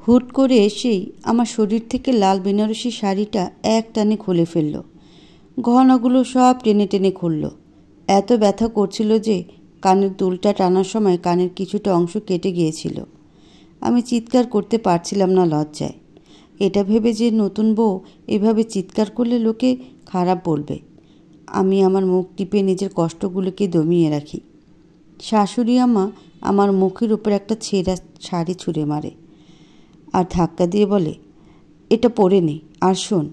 হুট করে এসেই আমার শরীর থেকে লাল বেনারসি শাড়িটা এক টানে খুলে ফেলল। গহনাগুলো সব টেনে টেনে খুলল। এত ব্যথা করছিল যে কানের দুলটা টানার সময় কানের কিছুটা অংশ কেটে গিয়েছিল। আমি চিৎকার করতে পারছিলাম না লজ্জায়। এটা ভেবে যে নতুন বউ এভাবে চিৎকার করলে লোকে খারাপ বলবে। আমি আমার মুখ টিপে নিজের কষ্টগুলোকে দমিয়ে রাখি। শাশুড়ি আম্মা আমার মুখের উপর একটা ছেঁড়া শাড়ি ছুঁড়ে মারে আর ধাক্কা দিয়ে বলে, এটা পরে নে। আর শোন,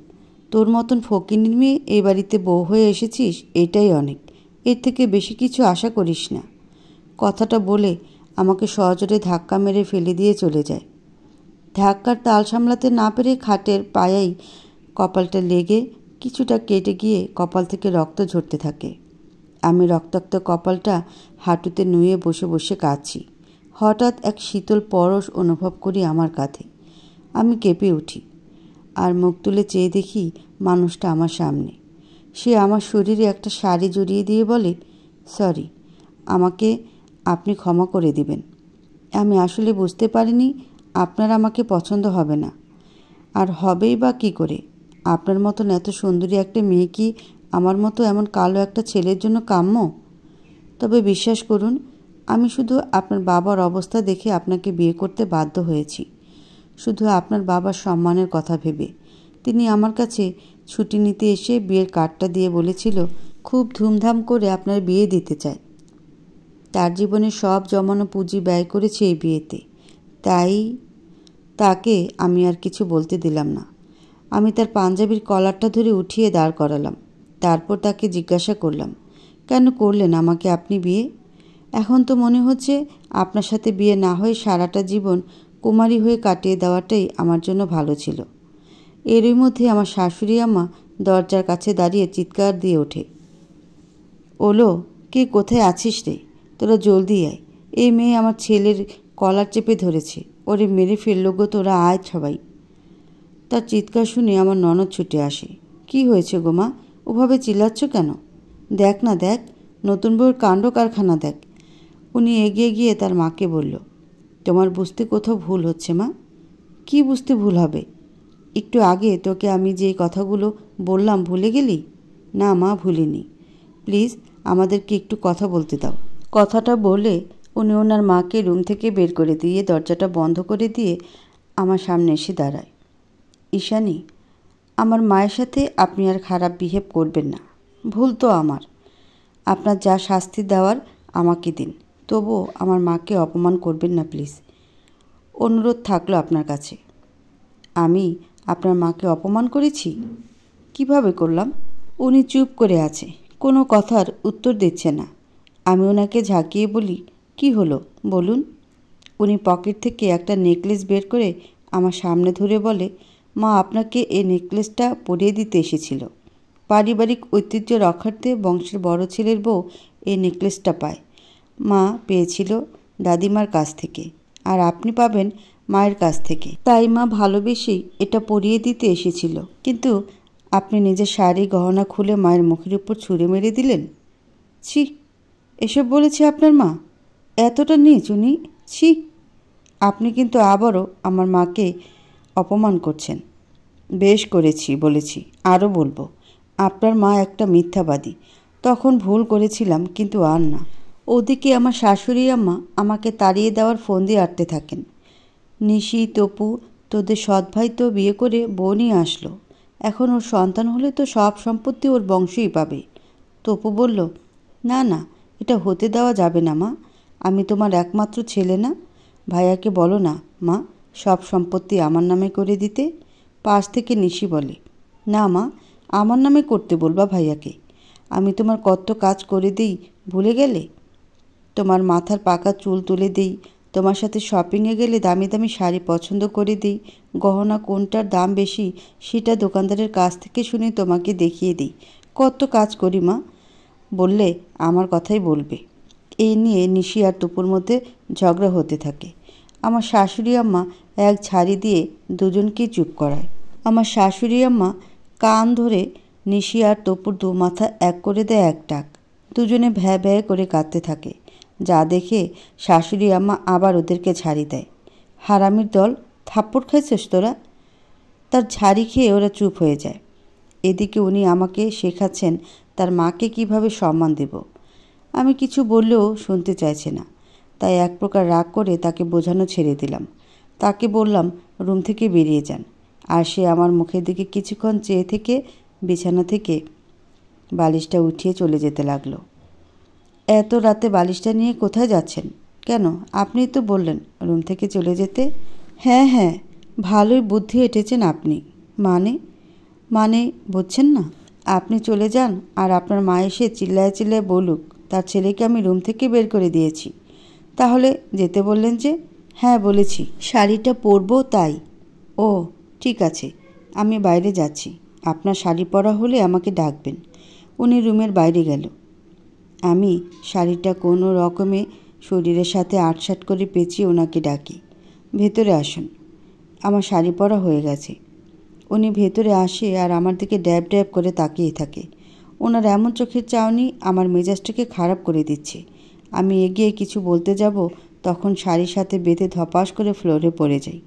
তোর মতন ফকিন্নির মেয়ে এই বাড়িতে বউ হয়ে এসেছিস, এটাই অনেক। এর থেকে বেশি কিছু আশা করিস না। কথাটা বলে আমাকে সজোরে ধাক্কা মেরে ফেলে দিয়ে চলে যায়। ধাক্কার তাল সামলাতে না পেরে খাটের পায়েই কপালটা লেগে কিছুটা কেটে গিয়ে কপাল থেকে রক্ত ঝরতে থাকে। আমি রক্তাক্ত কপালটা হাঁটুতে নুয়ে বসে বসে কাঁদছি। হঠাৎ এক শীতল পরশ অনুভব করি আমার কাঁধে। আমি কেঁপে উঠি আর মুখ তুলে চেয়ে দেখি মানুষটা আমার সামনে। সে আমার শরীরে একটা শাড়ি জড়িয়ে দিয়ে বলে, সরি, আমাকে আপনি ক্ষমা করে দিবেন। আমি আসলে বুঝতে পারিনি আপনার আমাকে পছন্দ হবে না। আর হবেই বা কী করে? আপনার মতন এত সুন্দরী একটা মেয়ে কি আমার মতো এমন কালো একটা ছেলের জন্য কাম্য? তবে বিশ্বাস করুন, আমি শুধু আপনার বাবার অবস্থা দেখে আপনাকে বিয়ে করতে বাধ্য হয়েছি। শুধু আপনার বাবার সম্মানের কথা ভেবে। তিনি আমার কাছে ছুটি নিতে এসে বিয়ের কার্ডটা দিয়ে বলেছিল খুব ধুমধাম করে আপনার বিয়ে দিতে চায়। তার জীবনে সব জমানো পুঁজি ব্যয় করেছে এই বিয়েতে। তাই তাকে আমি আর কিছু বলতে দিলাম না। আমি তার পাঞ্জাবির কলারটা ধরে উঠিয়ে দাঁড় করালাম। তারপর তাকে জিজ্ঞাসা করলাম, কেন করলেন আমাকে আপনি বিয়ে? এখন তো মনে হচ্ছে আপনার সাথে বিয়ে না হয়ে সারাটা জীবন কুমারী হয়ে কাটিয়ে দেওয়াটাই আমার জন্য ভালো ছিল। এরই মধ্যে আমার শাশুড়ি আম্মা দরজার কাছে দাঁড়িয়ে চিৎকার দিয়ে ওঠে, ওলো, কে কোথায় আছিস রে? তোরা জলদি আয়। এই মেয়ে আমার ছেলের কলার চেপে ধরেছে, ওরে মেরে ফেললো গো, তোরা আয় সবাই। তার চিৎকার শুনে আমার ননদ ছুটে আসে। কি হয়েছে গো মা, ওভাবে চিল্লাচ্ছ কেন? দেখ না, দেখ, নতুন বউয়ের কাণ্ড কারখানা দেখ। উনি এগিয়ে গিয়ে তার মাকে বলল, তোমার বুঝতে কোথাও ভুল হচ্ছে মা। কি বুঝতে ভুল হবে? একটু আগে তোকে আমি যে কথাগুলো বললাম ভুলে গেলি? না মা, ভুলিনি। প্লিজ আমাদেরকে একটু কথা বলতে দাও। কথাটা বলে উনি ওনার মাকে রুম থেকে বের করে দিয়ে দরজাটা বন্ধ করে দিয়ে আমার সামনে এসে দাঁড়ায়। ঈশানী, আমার মায়ের সাথে আপনি আর খারাপ বিহেভ করবেন না। ভুল তো আমার। আপনার যা শাস্তি দেওয়ার আমাকে দিন, তবুও আমার মাকে অপমান করবেন না প্লিজ। অনুরোধ থাকলো আপনার কাছে। আমি আপনার মাকে অপমান করেছি? কিভাবে করলাম? উনি চুপ করে আছে, কোনো কথার উত্তর দিচ্ছে না। আমি ওনাকে ঝাঁকিয়ে বলি, কি হলো বলুন। উনি পকেট থেকে একটা নেকলেস বের করে আমার সামনে ধরে বলে, মা আপনাকে এই নেকলেসটা পরিয়ে দিতে এসেছিল। পারিবারিক ঐতিহ্য রক্ষার্থে বংশের বড় ছেলের বউ এই নেকলেসটা পায়। মা পেয়েছিল দাদিমার কাছ থেকে, আর আপনি পাবেন মায়ের কাছ থেকে। তাই মা ভালোবেসেই এটা পরিয়ে দিতে এসেছিল, কিন্তু আপনি নিজের শাড়ি গহনা খুলে মায়ের মুখের উপর ছুঁড়ে মেরে দিলেন। ছি, এসব বলেছে আপনার মা? এতটা নীচ উনি? ছি! আপনি কিন্তু আবারও আমার মাকে অপমান করছেন। বেশ করেছি, বলেছি, আরও বলবো। আপনার মা একটা মিথ্যাবাদী। তখন ভুল করেছিলাম, কিন্তু আর না। ওদিকে আমার শাশুড়ি আম্মা আমাকে তাড়িয়ে দেওয়ার ফোন দিয়ে আটতে থাকেন। নিশি, তপু, তোদের সৎ ভাই তো বিয়ে করে বউ নিয়ে আসলো। এখন ওর সন্তান হলে তো সব সম্পত্তি ওর বংশই পাবে। তপু বলল, না না, এটা হতে দেওয়া যাবে না মা। আমি তোমার একমাত্র ছেলে না? ভাইয়াকে বলো না মা, সব সম্পত্তি আমার নামে করে দিতে। পাশ থেকে নিশি বলে, না মা, আমার নামে করতে বলবা ভাইয়াকে। আমি তোমার কত কাজ করে দিই ভুলে গেলে? তোমার মাথার পাকা চুল তুলে দিই, তোমার সাথে শপিংয়ে গেলে দামি দামি শাড়ি পছন্দ করে দিই, গহনা কোনটার দাম বেশি সেটা দোকানদারের কাছ থেকে শুনে তোমাকে দেখিয়ে দিই। কত কাজ করি মা, বললে আমার কথাই বলবে। এই নিয়ে নিশি আর টুপুর মধ্যে ঝগড়া হতে থাকে। আমার শাশুড়ি আম্মা এক ঝাড়ি দিয়ে দুজনকেই চুপ করায়। আমার শাশুড়ি আম্মা কান ধরে নিশি আর টপুর দু মাথা এক করে দেয় এক টাক। দুজনে ভ্যা ভ্যা করে কাঁদতে থাকে। যা দেখে শাশুড়ি আম্মা আবার ওদেরকে ঝাড়ি দেয়। হারামির দল, থাপ্পড় খাইছিস তোরা? তার ঝাড়ি খেয়ে ওরা চুপ হয়ে যায়। এদিকে উনি আমাকে শেখাচ্ছেন তার মাকে কিভাবে সম্মান দেব। আমি কিছু বললেও শুনতে চাইছে না, তাই এক প্রকার রাগ করে তাকে বোঝানো ছেড়ে দিলাম। তাকে বললাম রুম থেকে বেরিয়ে যান, আর সে আমার মুখের দিকে কিছুক্ষণ চেয়ে থেকে বিছানা থেকে বালিশটা উঠিয়ে চলে যেতে লাগলো। এত রাতে বালিশটা নিয়ে কোথায় যাচ্ছেন? কেন, আপনিই তো বললেন রুম থেকে চলে যেতে। হ্যাঁ হ্যাঁ, ভালোই বুদ্ধি এঁটেছেন আপনি। মানে মানে বুঝছেন না? আপনি চলে যান আর আপনার মা এসে চিল্লায় চিল্লায় বলুক তার ছেলেকে আমি রুম থেকে বের করে দিয়েছি। তাহলে যেতে বললেন যে? হ্যাঁ বলেছি, শাড়িটা পরবো তাই। ও ঠিক আছে, আমি বাইরে যাচ্ছি, আপনার শাড়ি পরা হলে আমাকে ডাকবেন। উনি রুমের বাইরে গেল। আমি শাড়িটা কোনো রকমে শরীরের সাথে আটসাট করে পেঁচিয়ে ওনাকে ডাকি, ভেতরে আসুন। আমার শাড়ি পরা হয়ে গেছে। উনি ভেতরে আসে আর আমার দিকে ড্যাব ড্যাব করে তাকিয়ে থাকে। ওনার এমন চোখের চাউনি আমার মেজাজটাকে খারাপ করে দিচ্ছে। আমি এগিয়ে কিছু বলতে যাব, তখন শাড়ির সাথে বেঁধে ধপাস করে ফ্লোরে পড়ে যাই।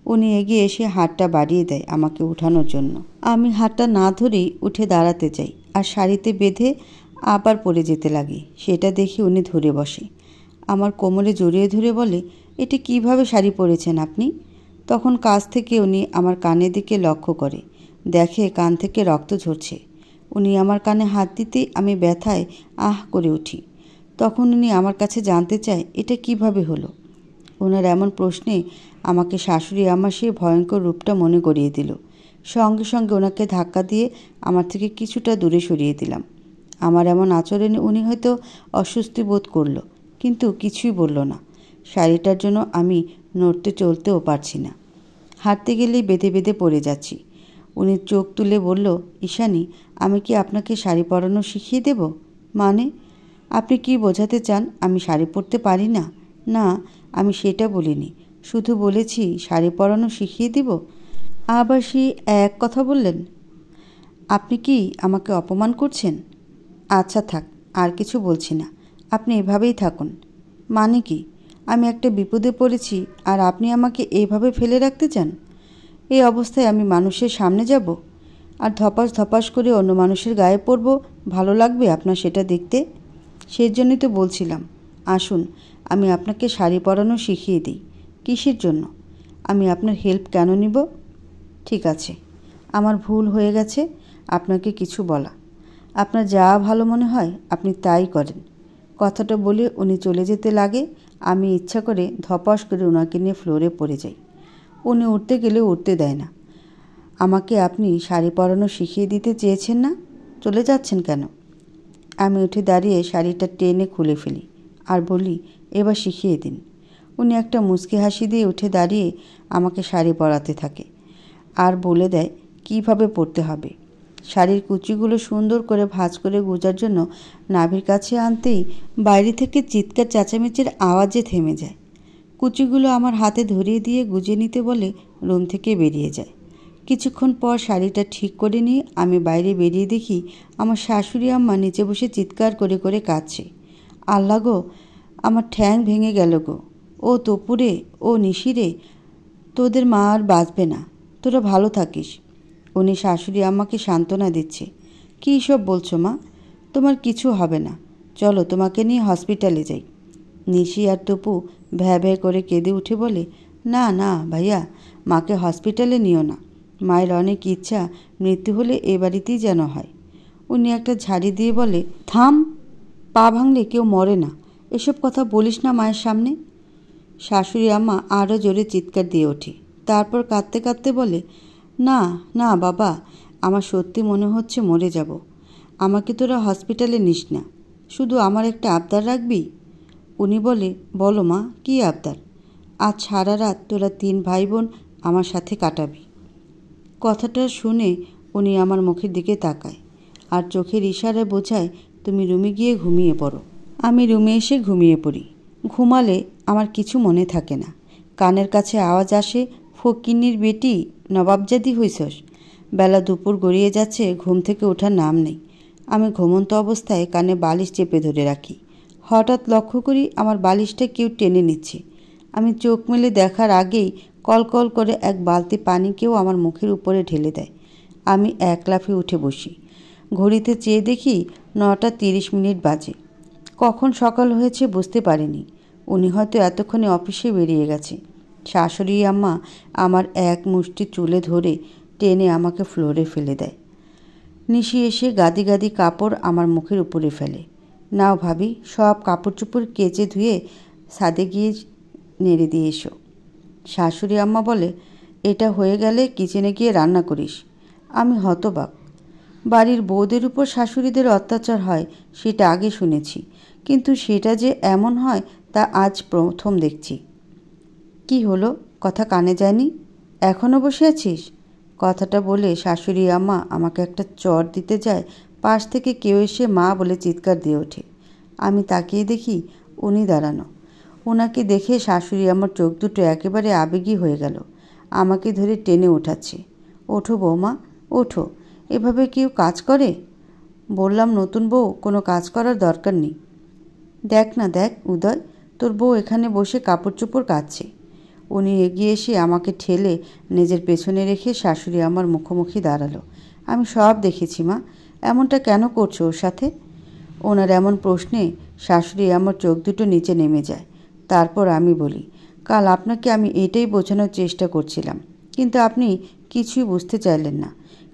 উনি এগিয়ে এসে হাতটা বাড়িয়ে দেয় আমাকে উঠানোর জন্য। আমি হাতটা না ধরেই উঠে দাঁড়াতে চাই আর শাড়িতে বেঁধে আবার পড়ে যেতে লাগে। সেটা দেখে উনি ধরে বসে, আমার কোমরে জড়িয়ে ধরে বলে, এটা কিভাবে শাড়ি পরেছেন আপনি? তখন কাছ থেকে উনি আমার কানের দিকে লক্ষ্য করে, দেখে কান থেকে রক্ত ঝরছে। উনি আমার কানে হাত দিতেই আমি ব্যথায় আহ করে উঠি। তখন উনি আমার কাছে জানতে চায় এটা কিভাবে হলো। ওনার এমন প্রশ্নে আমাকে শাশুড়ি আমার সেই ভয়ঙ্কর রূপটা মনে করিয়ে দিল। সঙ্গে সঙ্গে ওনাকে ধাক্কা দিয়ে আমার থেকে কিছুটা দূরে সরিয়ে দিলাম। আমার এমন আচরণে উনি হয়তো অস্বস্তি বোধ করলো, কিন্তু কিছুই বলল না। শাড়িটার জন্য আমি নড়তে চলতেও পারছি না, হাঁটতে গেলেই বেঁধে বেঁধে পড়ে যাচ্ছি। উনি চোখ তুলে বলল, ঈশানী, আমি কি আপনাকে শাড়ি পরানো শিখিয়ে দেব? মানে আপনি কি বোঝাতে চান আমি শাড়ি পরতে পারি না? না, আমি সেটা বলিনি, শুধু বলেছি শাড়ি পরানো শিখিয়ে দিব। আবার সেই এক কথা বললেন। আপনি কি আমাকে অপমান করছেন? আচ্ছা থাক, আর কিছু বলছি না, আপনি এভাবেই থাকুন। মানে কি? আমি একটা বিপদে পড়েছি আর আপনি আমাকে এইভাবে ফেলে রাখতে চান? এই অবস্থায় আমি মানুষের সামনে যাব আর ধপাস ধপাস করে অন্য মানুষের গায়ে পড়ব? ভালো লাগবে আপনার সেটা দেখতে? সেই জন্যই তো বলছিলাম, আসুন আমি আপনাকে শাড়ি পরানো শিখিয়ে দিই। কিসের জন্য? আমি আপনার হেল্প কেন নিব? ঠিক আছে, আমার ভুল হয়ে গেছে আপনাকে কিছু বলা। আপনার যা ভালো মনে হয় আপনি তাই করেন। কথাটা বলে উনি চলে যেতে লাগে। আমি ইচ্ছা করে ধপাস করে ওনাকে নিয়ে ফ্লোরে পড়ে যাই। উনি উঠতে গেলে উঠতে দেয় না। আমাকে আপনি শাড়ি পরানো শিখিয়ে দিতে চেয়েছেন না, চলে যাচ্ছেন কেন? আমি উঠে দাঁড়িয়ে শাড়িটা টেনে খুলে ফেলি আর বলি, এবার শিখিয়ে দিন। উনি একটা মুচকি হাসি দিয়ে উঠে দাঁড়িয়ে আমাকে শাড়ি পরাতে থাকে আর বলে দেয় কিভাবে পরতে হবে। শাড়ির কুচিগুলো সুন্দর করে ভাঁজ করে গোজার জন্য নাভির কাছে আনতেই বাইরে থেকে চিৎকার চেঁচামেচির আওয়াজে থেমে যায়। কুচিগুলো আমার হাতে ধরিয়ে দিয়ে গুজে নিতে বলে রুম থেকে বেরিয়ে যায়। কিছুক্ষণ পর শাড়িটা ঠিক করে নিয়ে আমি বাইরে বেরিয়ে দেখি আমার শাশুড়ি আম্মা নিচে বসে চিৎকার করে করে কাঁদছে। আল্লাহ গো, আমার ঠ্যাং ভেঙে গেল গো। ও তপুরে, ও নিশিরে, তোদের মা আর বাঁচবে না, তোরা ভালো থাকিস। উনি শাশুড়ি আম্মাকে সান্ত্বনা দিচ্ছে। কী সব বলছো মা? তোমার কিছু হবে না, চলো তোমাকে নিয়ে হসপিটালে যাই। নিশি আর তপু ভ্যা ভ্যা করে কেঁদে উঠে বলে, না না ভাইয়া, মাকে হসপিটালে নিও না। মায়ের অনেক ইচ্ছা মৃত্যু হলে এ বাড়িতেই যেন হয়। উনি একটা ঝাড়ি দিয়ে বলে, থাম, পা ভাঙলে কেউ মরে না, এসব কথা বলিস না মায়ের সামনে। শাশুড়ি আম্মা আরও জোরে চিৎকার দিয়ে ওঠে, তারপর কাঁদতে কাঁদতে বলে, না না বাবা, আমার সত্যি মনে হচ্ছে মরে যাব। আমাকে তোরা হসপিটালে নিস না, শুধু আমার একটা আবদার রাখবি। উনি বলে, বলো মা, কী আবদার? আজ সারা রাত তোরা 3 ভাই বোন আমার সাথে কাটাবি। কথাটা শুনে উনি আমার মুখের দিকে তাকায় আর চোখের ইশারায় বোঝায়, তুমি রুমে গিয়ে ঘুমিয়ে পড়ো। আমি রুমে এসে ঘুমিয়ে পড়ি। ঘুমালে আমার কিছু মনে থাকে না। কানের কাছে আওয়াজ আসে, ফকিন্নির বেটি, নবাবজাদি হইছস। বেলা দুপুর গড়িয়ে যাচ্ছে, ঘুম থেকে ওঠার নাম নেই। আমি ঘুমন্ত অবস্থায় কানে বালিশ চেপে ধরে রাখি। হঠাৎ লক্ষ্য করি আমার বালিশটা কেউ টেনে নিচ্ছে। আমি চোখ মেলে দেখার আগেই কলকল করে এক বালতি পানিকেও আমার মুখের উপরে ঢেলে দেয়। আমি এক লাফে উঠে বসি। ঘড়িতে চেয়ে দেখি 9:30 বাজে। কখন সকাল হয়েছে বুঝতে পারিনি। উনি হয়তো এতক্ষণে অফিসে বেরিয়ে গেছে। শাশুড়ি আম্মা আমার এক মুষ্টি চুলে ধরে টেনে আমাকে ফ্লোরে ফেলে দেয়। নিশি এসে গাদি গাদি কাপড় আমার মুখের উপরে ফেলে। নাও ভাবি, সব কাপড় চোপড় কেচে ধুয়ে ছাদে গিয়ে নেড়ে দিয়ে এসো। শাশুড়ি আম্মা বলে, এটা হয়ে গেলে কিচেনে গিয়ে রান্না করিস। আমি হতবাক। বাড়ির বউদের উপর শাশুড়িদের অত্যাচার হয় সেটা আগে শুনেছি, কিন্তু সেটা যে এমন হয় তা আজ প্রথম দেখছি। কি হলো, কথা কানে যায়নি? এখনও বসে আছিস? কথাটা বলে শাশুড়ি আম্মা আমাকে একটা চড় দিতে যায়, পাশ থেকে কেউ এসে মা বলে চিৎকার দিয়ে ওঠে। আমি তাকিয়ে দেখি উনি দাঁড়ানো। ওনাকে দেখে শাশুড়ি আমার চোখ দুটো একেবারে আবেগী হয়ে গেল। আমাকে ধরে টেনে ওঠাচ্ছে। ওঠো বৌমা, ওঠো, এভাবে কেউ কাজ করে? বললাম, নতুন বউ, কোনো কাজ করার দরকার নেই। দেখ না দেখ উদয়, তোর বউ এখানে বসে কাপড় চোপড় কাচ্ছে। উনি এগিয়ে এসে আমাকে ঠেলে নিজের পেছনে রেখে শাশুড়ি আমার মুখোমুখি দাঁড়ালো। আমি সব দেখেছি মা, এমনটা কেন করছো ওর সাথে? ওনার এমন প্রশ্নে শাশুড়ি আমার চোখ দুটো নিচে নেমে যায়। তারপর আমি বলি, কাল আপনাকে আমি এটাই বোঝানোর চেষ্টা করছিলাম, কিন্তু আপনি কিছুই বুঝতে চাইলেন না।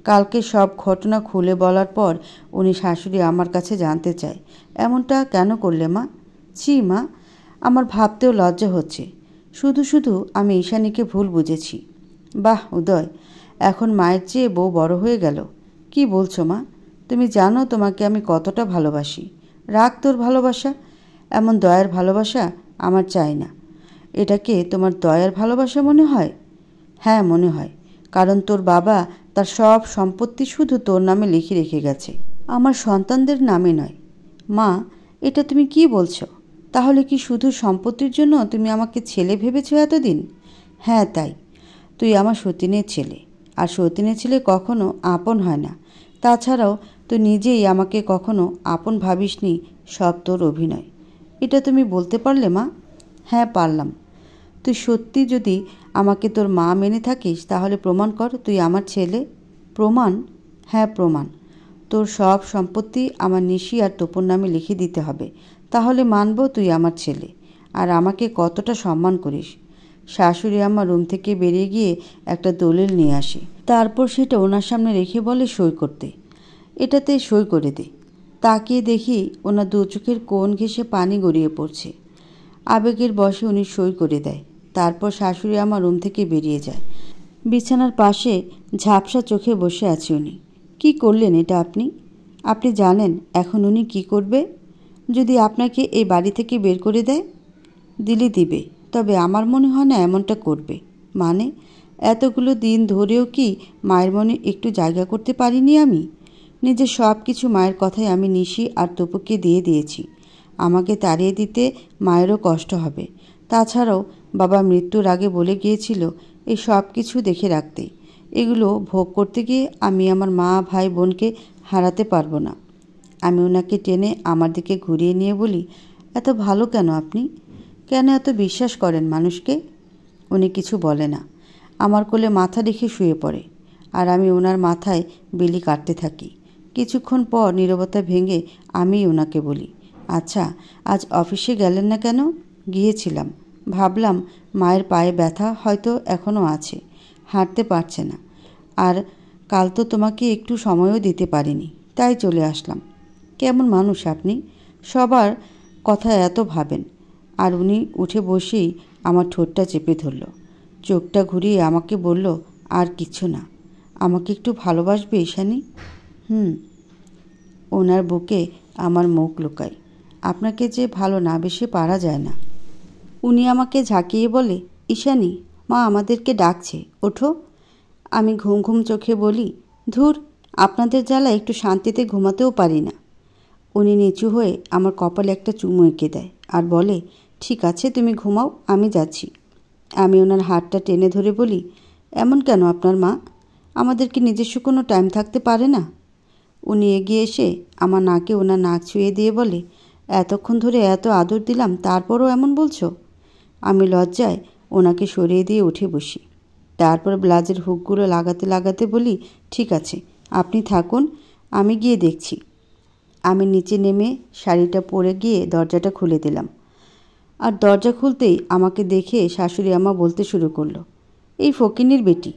কালকে সব ঘটনা খুলে বলার পর উনি শাশুড়ি আমার কাছে জানতে চায়, এমনটা কেন করলে মা? ছি মা, আমার ভাবতেও লজ্জা হচ্ছে। শুধু শুধু আমি ঈশানীকে ভুল বুঝেছি। বাহ উদয়, এখন মায়ের চেয়ে বউ বড় হয়ে গেল। কি বলছো মা? তুমি জানো তোমাকে আমি কতটা ভালোবাসি। রাখ তোর ভালোবাসা, এমন দয়ার ভালোবাসা আমার চাই না। এটাকে তোমার দয়ার ভালোবাসা মনে হয়? হ্যাঁ মনে হয়, কারণ তোর বাবা তার সব সম্পত্তি শুধু তোর নামে লিখে রেখে গেছে, আমার সন্তানদের নামে নয়। মা, এটা তুমি কি বলছো? তাহলে কি শুধু সম্পত্তির জন্য তুমি আমাকে ছেলে ভেবেছো এতদিন? হ্যাঁ তাই। তুই আমার সতীনের ছেলে, আর সতীনের ছেলে কখনো আপন হয় না। তাছাড়াও তুই নিজেই আমাকে কখনো আপন ভাবিসনি, সব তোর অভিনয়। এটা তুমি বলতে পারলে মা? হ্যাঁ পারলাম। তুই সত্যি যদি আমাকে তোর মা মেনে থাকিস তাহলে প্রমাণ কর তুই আমার ছেলে। প্রমাণ? হ্যাঁ প্রমাণ। তোর সব সম্পত্তি আমার নিশি আর তোপর নামে লিখে দিতে হবে, তাহলে মানব তুই আমার ছেলে আর আমাকে কতটা সম্মান করিস। শাশুড়ি আমার রুম থেকে বেরিয়ে গিয়ে একটা দলিল নিয়ে আসে, তারপর সেটা ওনার সামনে রেখে বলে সই করতে। এটাতে সই করে দে। তাকিয়ে দেখি ওনার দু চোখের কোণ ঘেঁষে পানি গড়িয়ে পড়ছে। আবেগের বশে উনি সই করে দেয়। তারপর শাশুড়ি আমার রুম থেকে বেরিয়ে যায়। বিছানার পাশে ঝাপসা চোখে বসে আছে উনি। কি করলেন এটা আপনি? আপনি জানেন এখন উনি কি করবে? যদি আপনাকে এই বাড়ি থেকে বের করে দেয়? দিলে দিবে, তবে আমার মনে হয় না এমনটা করবে। মানে, এতগুলো দিন ধরেও কি মায়ের মনে একটু জায়গা করতে পারিনি আমি? নিজের সব কিছু মায়ের কথায় আমি নিশি আর তপুকে দিয়ে দিয়েছি। আমাকে তাড়িয়ে দিতে মায়েরও কষ্ট হবে। তাছাড়াও বাবা মৃত্যুর আগে বলে গিয়েছিল এই সব কিছু দেখে রাখতে। এগুলো ভোগ করতে গিয়ে আমি আমার মা ভাই বোনকে হারাতে পারবো না। আমি ওনাকে টেনে আমার দিকে ঘুরিয়ে নিয়ে বলি, এত ভালো কেন আপনি? কেন এত বিশ্বাস করেন মানুষকে? উনি কিছু বলে না, আমার কোলে মাথা রেখে শুয়ে পড়ে, আর আমি ওনার মাথায় বিলি কাটতে থাকি। কিছুক্ষণ পর নীরবতা ভেঙে আমি ওনাকে বলি, আচ্ছা আজ অফিসে গেলেন না কেন? গিয়েছিলাম, ভাবলাম মায়ের পায়ে ব্যথা হয়তো এখনও আছে, হাঁটতে পারছে না, আর কাল তো তোমাকে একটু সময়ও দিতে পারিনি, তাই চলে আসলাম। কেমন মানুষ আপনি, সবার কথা এত ভাবেন। আর উনি উঠে বসেই আমার ঠোঁটটা চেপে ধরল, চোখটা ঘুরিয়ে আমাকে বলল, আর কিছু না, আমাকে একটু ভালোবাসবে ঈশানী? ওনার বুকে আমার মুখ লুকাই। আপনাকে যে ভালো না বেশি পারা যায় না। উনি আমাকে ঝাঁকিয়ে বলে, ঈশানী, মা আমাদেরকে ডাকছে, ওঠো। আমি ঘুম ঘুম চোখে বলি, ধুর, আপনাদের জ্বালা একটু শান্তিতে ঘুমাতেও পারি না। উনি নিচু হয়ে আমার কপালে একটা চুমু এঁকে দেয় আর বলে, ঠিক আছে তুমি ঘুমাও, আমি যাচ্ছি। আমি ওনার হাতটা টেনে ধরে বলি, এমন কেন আপনার মা? আমাদের কি নিজস্ব কোনো টাইম থাকতে পারে না? উনি এগিয়ে এসে আমার নাকে ওনার নাক ছুঁয়ে দিয়ে বলে, এতক্ষণ ধরে এত আদর দিলাম তারপরও এমন বলছো? আমি লজ্জায় ওনাকে সরিয়ে দিয়ে উঠে বসি। তারপর ব্লাউজের হুকগুলো লাগাতে লাগাতে বলি, ঠিক আছে, আপনি থাকুন, আমি গিয়ে দেখছি। আমি নিচে নেমে শাড়িটা পরে গিয়ে দরজাটা খুলে দিলাম। আর দরজা খুলতেই আমাকে দেখে শাশুড়ি আম্মা বলতে শুরু করলো, এই ফকিন্নির বেটি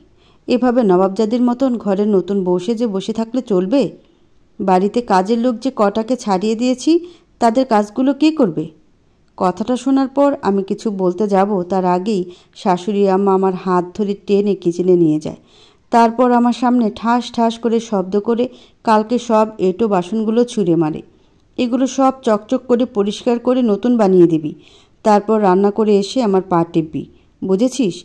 এভাবে নবাবজাদির মতন ঘরের নতুন বউ সেজে বসে থাকলে চলবে? বাড়িতে কাজের লোক যে কটাকে ছাড়িয়ে দিয়েছি, তাদের কাজগুলো কে করবে? কথাটা শোনার পর আমি কিছু বলতে যাব তার আগেই শাশুড়ি আম্মা আমার হাত ধরে টেনে কিচেনে নিয়ে যায়। তারপর আমার সামনে ঠাস ঠাস করে শব্দ করে কালকে সব এঁটো বাসনগুলো ছুঁড়ে মারে। এগুলো সব চকচক করে পরিষ্কার করে নতুন বানিয়ে দিবি, তারপর রান্না করে এসে আমার পা টিপবি, বুঝেছিস?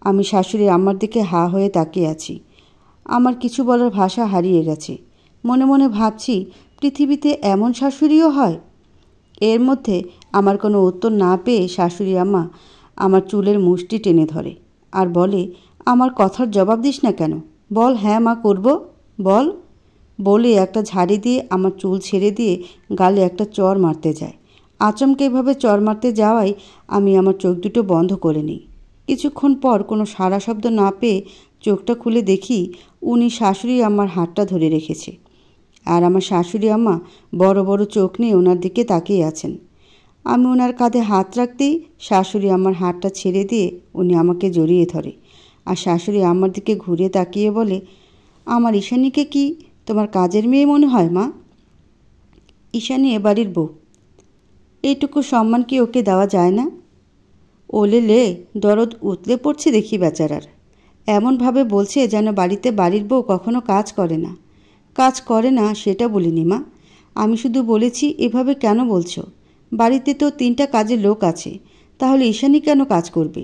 আমি শাশুড়ি আম্মার দিকে হা হয়ে তাকিয়ে আছি। আমার কিছু বলার ভাষা হারিয়ে গেছে। মনে মনে ভাবছি, পৃথিবীতে এমন শাশুড়িও হয়? এর মধ্যে আমার কোনো উত্তর না পেয়ে শাশুড়ি আম্মা আমার চুলের মুষ্টি টেনে ধরে আর বলে, আমার কথার জবাব দিস না কেন? বল, হ্যাঁ মা করব, বল। বলে একটা ঝাড়ি দিয়ে আমার চুল ছেড়ে দিয়ে গালে একটা চর মারতে যায়। আচমকে এভাবে চর মারতে যাওয়ায় আমি আমার চোখ দুটো বন্ধ করে নিই। কিছুক্ষণ পর কোনো সাড়া শব্দ না পেয়ে চোখটা খুলে দেখি উনি শাশুড়ি আম্মার হাতটা ধরে রেখেছে। আর আমার শাশুড়ি আম্মা বড় বড় চোখ নিয়ে ওনার দিকে তাকিয়ে আছেন। আমি ওনার কাঁধে হাত রাখতেই শাশুড়ি আম্মার হাতটা ছেড়ে দিয়ে উনি আমাকে জড়িয়ে ধরে আর শাশুড়ি আম্মার দিকে ঘুরে তাকিয়ে বলে, আমার ঈশানীকে কি তোমার কাজের মেয়ে মনে হয় মা? ঈশানী এ বাড়ির বউ, এইটুকু সম্মান কি ওকে দেওয়া যায় না? ওলে লে, দরদ উতলে পড়ছে দেখি বেচারার। এমনভাবে বলছে যেন বাড়িতে বাড়ির বউ কখনো কাজ করে না। কাজ করে না সেটা বলিনি মা, আমি শুধু বলেছি এভাবে কেন বলছো? বাড়িতে তো 3টা কাজের লোক আছে, তাহলে ঈশানী কেন কাজ করবে?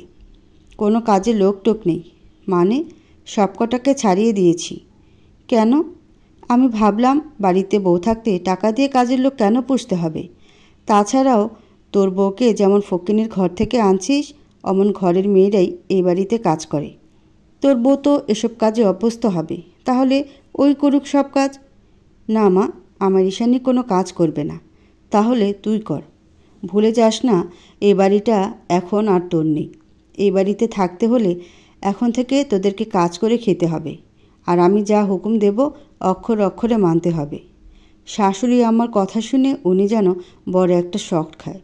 কোনো কাজের লোক টোক নেই মানে? সবকটাকে ছাড়িয়ে দিয়েছি। কেন? আমি ভাবলাম বাড়িতে বউ থাকতে টাকা দিয়ে কাজের লোক কেন পুষতে হবে? তাছাড়াও তোর বউকে যেমন ফকিনের ঘর থেকে আনছিস, অমন ঘরের মেয়েরাই এই বাড়িতে কাজ করে। তোর বউ তো এসব কাজে অভ্যস্ত হবে, তাহলে ওই করুক সব কাজ। না মা, আমার ঈশানী কোনো কাজ করবে না। তাহলে তুই কর। ভুলে যাস না, এই বাড়িটা এখন আর তোর নেই। এই বাড়িতে থাকতে হলে এখন থেকে তোদেরকে কাজ করে খেতে হবে, আর আমি যা হুকুম দেব অক্ষর অক্ষরে মানতে হবে। শাশুড়ি আমার কথা শুনে উনি যেন বড় একটা শক খায়।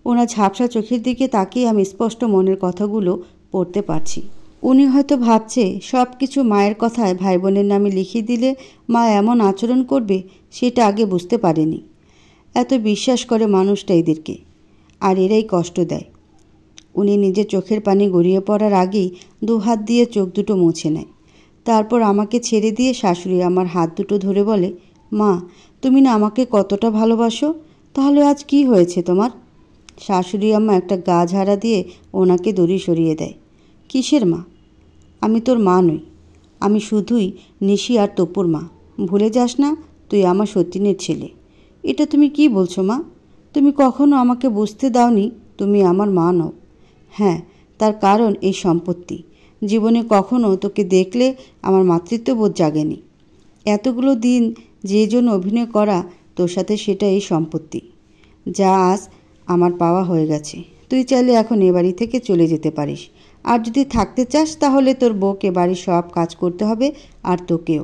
ওনার ঝাপসা চোখের দিকে তাকিয়ে আমি স্পষ্ট মনের কথাগুলো পড়তে পারছি। উনি হয়তো ভাবছে সব কিছু মায়ের কথায় ভাই বোনের নামে লিখিয়ে দিলে মা এমন আচরণ করবে, সেটা আগে বুঝতে পারেনি। এত বিশ্বাস করে মানুষটা এদেরকে, আর এরাই কষ্ট দেয়। উনি নিজের চোখের পানি গড়িয়ে পড়ার আগেই 2 হাত দিয়ে চোখ দুটো মুছে নেয়। তারপর আমাকে ছেড়ে দিয়ে শাশুড়ি আমার হাত দুটো ধরে বলে, মা, তুমি না আমাকে কতটা ভালোবাসো, তাহলে আজ কি হয়েছে তোমার? শাশুড়ি আম্মা একটা গা ঝাড়া দিয়ে ওনাকে দড়ি সরিয়ে দেয়। কিসের মা? আমি তোর মা নই, আমি শুধুই নিশি আর তপুর মা। ভুলে যাস না, তুই আমার সতীনের ছেলে। এটা তুমি কি বলছো মা? তুমি কখনো আমাকে বুঝতে দাওনি তুমি আমার মা নও। হ্যাঁ, তার কারণ এই সম্পত্তি। জীবনে কখনো তোকে দেখলে আমার মাতৃত্ববোধ জাগেনি। এতগুলো দিন যে জন্য অভিনয় করা তোর সাথে, সেটা এই সম্পত্তি, যা আজ আমার পাওয়া হয়ে গেছে। তুই চাইলে এখন এ বাড়ি থেকে চলে যেতে পারিস, আর যদি থাকতে চাস তাহলে তোর বউকে বাড়ির সব কাজ করতে হবে, আর তোকেও।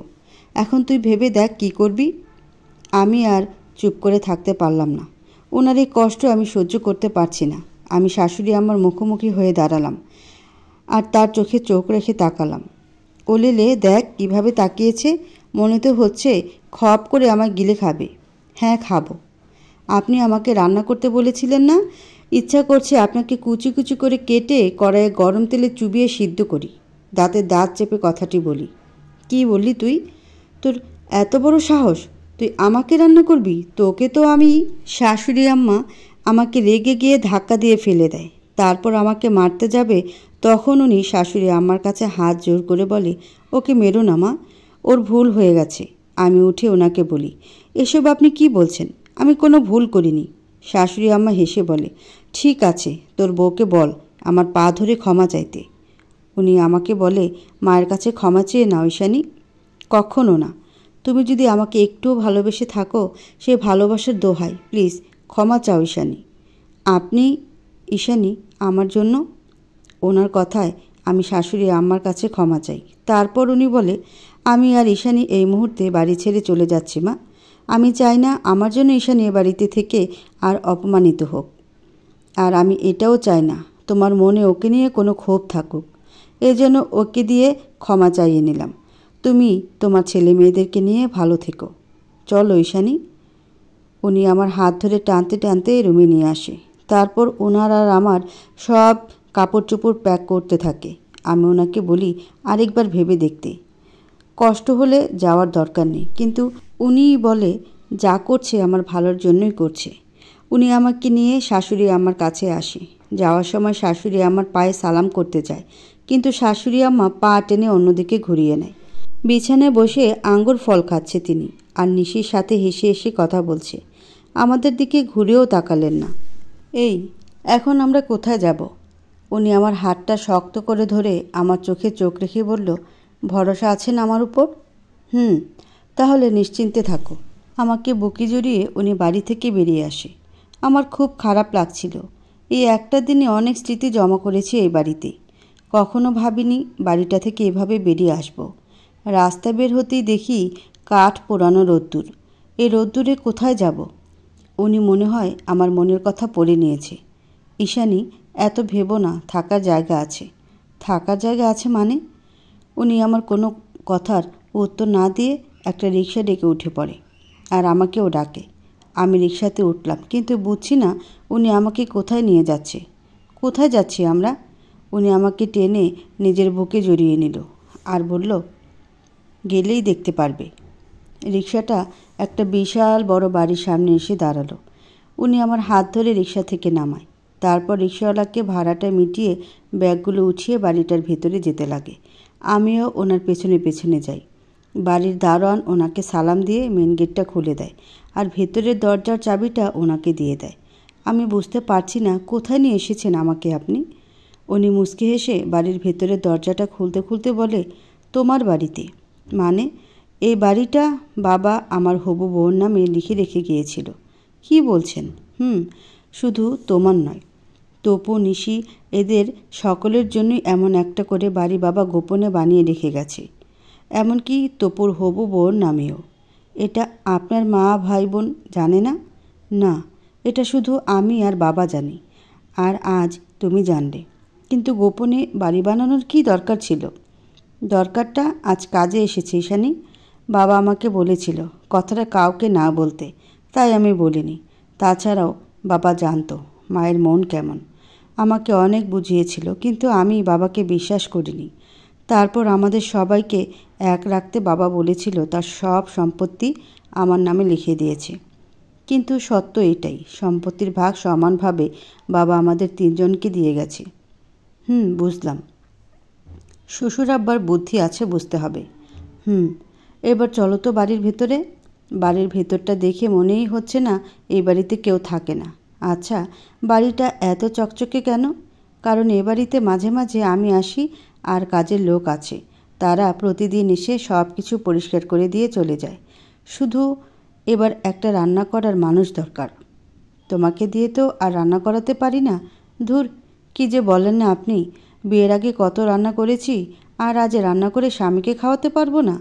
এখন তুই ভেবে দেখ কি করবি। আমি আর চুপ করে থাকতে পারলাম না। ওনার এই কষ্ট আমি সহ্য করতে পারছি না। আমি শাশুড়ি আমার মুখোমুখি হয়ে দাঁড়ালাম আর তার চোখে চোখ রেখে তাকালাম। ওলেলে দেখ কিভাবে তাকিয়েছে, মনে তো হচ্ছে খপ করে আমায় গিলে খাবে। হ্যাঁ, খাবো। আপনি আমাকে রান্না করতে বলেছিলেন না? ইচ্ছা করছে আপনাকে কুচি কুচি করে কেটে কড়াইয়ে গরম তেলে চুবিয়ে সিদ্ধ করি। দাঁতে দাঁত চেপে কথাটি বলি। কি বললি তুই? তোর এত বড় সাহস, তুই আমাকে রান্না করবি? তোকে তো আমি। শাশুড়ি আম্মা আমাকে রেগে গিয়ে ধাক্কা দিয়ে ফেলে দেয়। তারপর আমাকে মারতে যাবে, তখন উনি শাশুড়ি আম্মার কাছে হাত জোর করে বলে, ওকে মেরো না মা, ওর ভুল হয়ে গেছে। আমি উঠে ওনাকে বলি, এসব আপনি কি বলছেন? আমি কোনো ভুল করিনি। শাশুড়ি আম্মা হেসে বলে, ঠিক আছে, তোর বউকে বল আমার পা ধরে ক্ষমা চাইতে। উনি আমাকে বলে, মায়ের কাছে ক্ষমা চেয়ে নাও ঈশানী। কখনো না। তুমি যদি আমাকে একটুও ভালোবেসে থাকো, সে ভালোবাসার দোহাই, প্লিজ ক্ষমা চাও ঈশানী। আপনি ঈশানী আমার জন্য? ওনার কথায় আমি শাশুড়ি আম্মার কাছে ক্ষমা চাই। তারপর উনি বলে, আমি আর ঈশানী এই মুহূর্তে বাড়ি ছেড়ে চলে যাচ্ছি মা। আমি চাই না আমার জন্য ঈশানী এ বাড়িতে থেকে আর অপমানিত হোক। আর আমি এটাও চাই না তোমার মনে ওকে নিয়ে কোনো ক্ষোভ থাকুক। এজন্য ওকে দিয়ে ক্ষমা চাইয়ে নিলাম। তুমি তোমার ছেলে মেয়েদেরকে নিয়ে ভালো থেকো। চলো ঈশানী। উনি আমার হাত ধরে টানতে টানতে রুমে নিয়ে আসে। তারপর ওনার আর আমার সব কাপড় চোপড় প্যাক করতে থাকে। আমি ওনাকে বলি আরেকবার ভেবে দেখতে, কষ্ট হলে যাওয়ার দরকার নেই। কিন্তু উনিই বলে যা করছে আমার ভালোর জন্যই করছে। উনি আমাকে নিয়ে শাশুড়ি আমার কাছে আসে। যাওয়ার সময় শাশুড়ি আমার পায়ে সালাম করতে চায়, কিন্তু শাশুড়ি আম্মা পা টেনে অন্যদিকে ঘুরিয়ে নেয়। বিছানায় বসে আঙ্গুর ফল খাচ্ছে তিনি, আর নিশির সাথে হেসে হেসে কথা বলছে। আমাদের দিকে ঘুরেও তাকালেন না। এই, এখন আমরা কোথায় যাব? উনি আমার হাতটা শক্ত করে ধরে আমার চোখে চোখ রেখে বলল, ভরসা আছেন আমার উপর? তাহলে নিশ্চিন্তে থাকো। আমাকে বুকে জড়িয়ে উনি বাড়ি থেকে বেরিয়ে আসে। আমার খুব খারাপ লাগছিল। এই একটা দিনে অনেক স্মৃতি জমা করেছি এই বাড়িতে। কখনো ভাবিনি বাড়িটা থেকে এভাবে বেরিয়ে আসব। রাস্তা বের হতেই দেখি কাঠ পোড়ানো রোদ্দুর। এই রোদ্দুরে কোথায় যাব? উনি মনে হয় আমার মনের কথা পড়ে নিয়েছে। ঈশানী, এত ভেবো না, থাকার জায়গা আছে। থাকার জায়গা আছে মানে? উনি আমার কোনো কথার উত্তর না দিয়ে একটা রিকশা ডেকে উঠে পড়ে, আর আমাকেও ডাকে। আমি রিকশাতে উঠলাম, কিন্তু বুঝছি না উনি আমাকে কোথায় নিয়ে যাচ্ছে। কোথায় যাচ্ছি আমরা? উনি আমাকে টেনে নিজের বুকে জড়িয়ে নিল আর বলল, গেলেই দেখতে পারবে। রিকশাটা একটা বিশাল বড় বাড়ির সামনে এসে দাঁড়ালো। উনি আমার হাত ধরে রিকশা থেকে নামায়। তারপর রিকশাওয়ালাকে ভাড়াটা মিটিয়ে ব্যাগগুলো উঠিয়ে বাড়িটার ভেতরে যেতে লাগে। আমিও ওনার পেছনে পেছনে যাই। বাড়ির দারোয়ান ওনাকে সালাম দিয়ে মেন গেটটা খুলে দেয়, আর ভেতরের দরজার চাবিটা ওনাকে দিয়ে দেয়। আমি বুঝতে পারছি না কোথায় নিয়ে এসেছেন আমাকে আপনি। উনি মুচকি হেসে বাড়ির ভেতরের দরজাটা খুলতে খুলতে বলে, তোমার বাড়িতে? মানে? এই বাড়িটা বাবা আমার হবু বউর নামে লিখে রেখে গিয়েছিল। কি বলছেন? শুধু তোমার নয়, তপু, নিশি, এদের সকলের জন্যই এমন একটা করে বাড়ি বাবা গোপনে বানিয়ে রেখে গেছে, এমনকি তপুর হবু বউর নামেও। এটা আপনার মা ভাই বোন জানে না? না, এটা শুধু আমি আর বাবা জানি, আর আজ তুমি জানলে। কিন্তু গোপনে বাড়ি বানানোর কী দরকার ছিল? দরকারটা আজ কাজে এসেছে ঈশানী। বাবা আমাকে বলেছিল কথাটা কাউকে না বলতে, তাই আমি বলিনি। তাছাড়াও বাবা জানতো মায়ের মন কেমন। আমাকে অনেক বুঝিয়েছিল, কিন্তু আমি বাবাকে বিশ্বাস করিনি। তারপর আমাদের সবাইকে এক রাখতে বাবা বলেছিল তার সব সম্পত্তি আমার নামে লিখে দিয়েছে। কিন্তু সত্য এটাই, সম্পত্তির ভাগ সমানভাবে বাবা আমাদের তিনজনকে দিয়ে গেছে। বুঝলাম। শ্বশুর আব্বার বুদ্ধি আছে বুঝতে হবে। এবার চলো তো বাড়ির ভেতরে। বাড়ির ভেতরটা দেখে মনেই হচ্ছে না এই বাড়িতে কেউ থাকে না। আচ্ছা, বাড়িটা এত চকচকে কেন? কারণ এ বাড়িতে মাঝে মাঝে আমি আসি, আর কাজের লোক আছে। তারা প্রতিদিন এসে সব কিছু পরিষ্কার করে দিয়ে চলে যায়। শুধু এবার একটা রান্না করার মানুষ দরকার। তোমাকে দিয়ে তো আর রান্না করাতে পারি না। ধুর, কি যে বলেন না আপনি। বিয়ের আগে কত রান্না করেছি, আর আজ রান্না করে স্বামীকে খাওয়াতে পারবো না?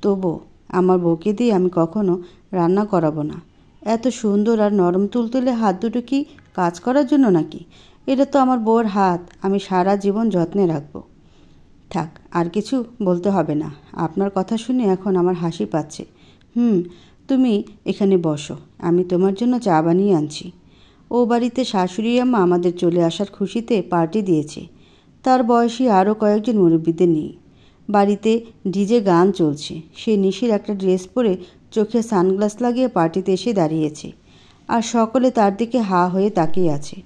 তবু আমার বউকে দিয়ে আমি কখনো রান্না করাবো না। এত সুন্দর আর নরম তুলতুলে হাত দুটো কি কাজ করার জন্য নাকি? এটা তো আমার বউয়ের হাত, আমি সারা জীবন যত্নে রাখবো। থাক, আর কিছু বলতে হবে না। আপনার কথা শুনে এখন আমার হাসি পাচ্ছে। তুমি এখানে বসো, আমি তোমার জন্য চা বানিয়ে আনছি। ও বাড়িতে শাশুড়ি আম্মা আমাদের চলে আসার খুশিতে পার্টি দিয়েছে। তার বয়সী আরও কয়েকজন মুরব্বীদের নিয়ে। বাড়িতে ডিজে গান চলছে। সে নিশির একটা ড্রেস পরে চোখে সানগ্লাস লাগিয়ে পার্টিতে এসে দাঁড়িয়েছে, আর সকলে তার দিকে হা হয়ে তাকিয়ে আছে।